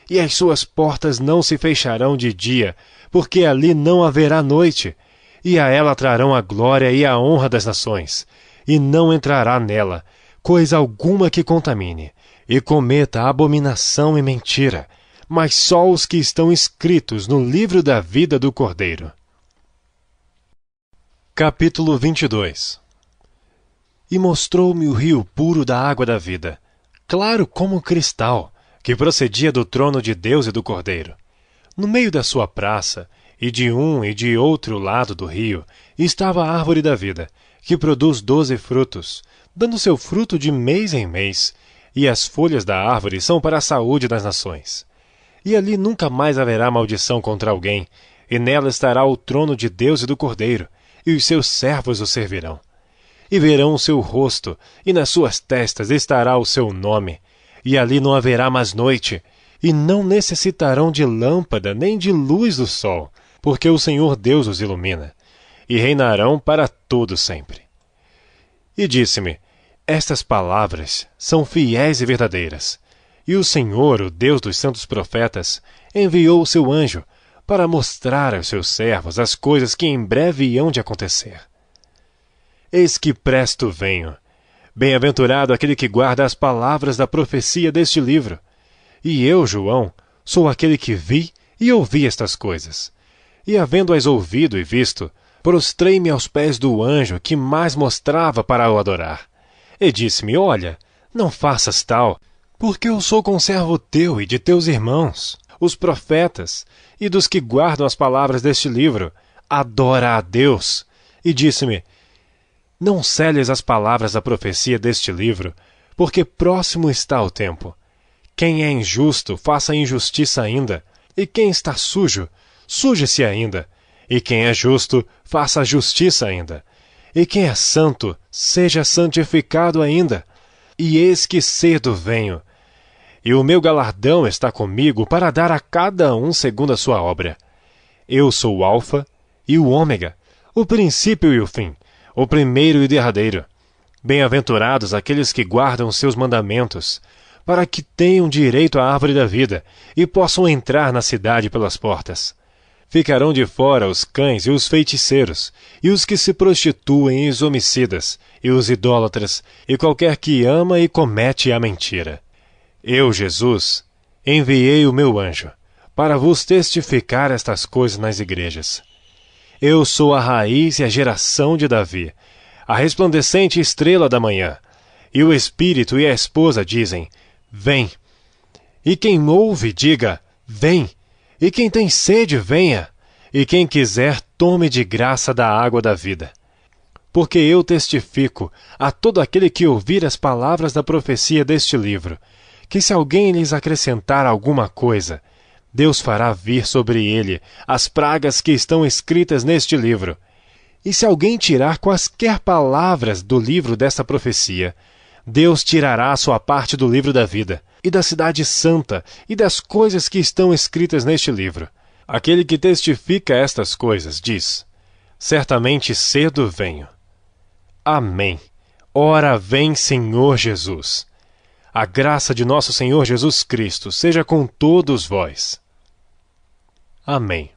E as suas portas não se fecharão de dia, porque ali não haverá noite. E a ela trarão a glória e a honra das nações, e não entrará nela coisa alguma que contamine, e cometa abominação e mentira, mas só os que estão escritos no livro da vida do Cordeiro. Capítulo 22. E mostrou-me o rio puro da água da vida, claro como cristal, que procedia do trono de Deus e do Cordeiro. No meio da sua praça, e de um e de outro lado do rio, estava a árvore da vida, que produz 12 frutos, dando seu fruto de mês em mês, e as folhas da árvore são para a saúde das nações. E ali nunca mais haverá maldição contra alguém, e nela estará o trono de Deus e do Cordeiro, e os seus servos o servirão. E verão o seu rosto, e nas suas testas estará o seu nome, e ali não haverá mais noite, e não necessitarão de lâmpada nem de luz do sol, porque o Senhor Deus os ilumina, e reinarão para todo sempre. E disse-me: Estas palavras são fiéis e verdadeiras. E o Senhor, o Deus dos santos profetas, enviou o seu anjo para mostrar aos seus servos as coisas que em breve hão de acontecer. Eis que presto venho. Bem-aventurado aquele que guarda as palavras da profecia deste livro. E eu, João, sou aquele que vi e ouvi estas coisas. E havendo-as ouvido e visto, prostrei-me aos pés do anjo que mais mostrava para o adorar. E disse-me, olha, não faças tal, porque eu sou conservo teu e de teus irmãos, os profetas, e dos que guardam as palavras deste livro. Adora a Deus. E disse-me, não selles as palavras da profecia deste livro, porque próximo está o tempo. Quem é injusto, faça injustiça ainda, e quem está sujo, suje-se ainda, e quem é justo, faça justiça ainda, e quem é santo, seja santificado ainda. E eis que cedo venho, e o meu galardão está comigo para dar a cada um segundo a sua obra. Eu sou o Alfa e o Ômega, o princípio e o fim, o primeiro e o derradeiro. Bem-aventurados aqueles que guardam seus mandamentos, para que tenham direito à árvore da vida e possam entrar na cidade pelas portas. Ficarão de fora os cães e os feiticeiros, e os que se prostituem e os homicidas, e os idólatras, e qualquer que ama e comete a mentira. Eu, Jesus, enviei o meu anjo, para vos testificar estas coisas nas igrejas. Eu sou a raiz e a geração de Davi, a resplandecente estrela da manhã. E o Espírito e a esposa dizem, vem. E quem ouve, diga, vem. E quem tem sede, venha. E quem quiser, tome de graça da água da vida. Porque eu testifico a todo aquele que ouvir as palavras da profecia deste livro, que se alguém lhes acrescentar alguma coisa, Deus fará vir sobre ele as pragas que estão escritas neste livro. E se alguém tirar quaisquer palavras do livro desta profecia, Deus tirará a sua parte do livro da vida, e da cidade santa, e das coisas que estão escritas neste livro. Aquele que testifica estas coisas diz, certamente cedo venho. Amém. Ora vem, Senhor Jesus. A graça de nosso Senhor Jesus Cristo seja com todos vós. Amém.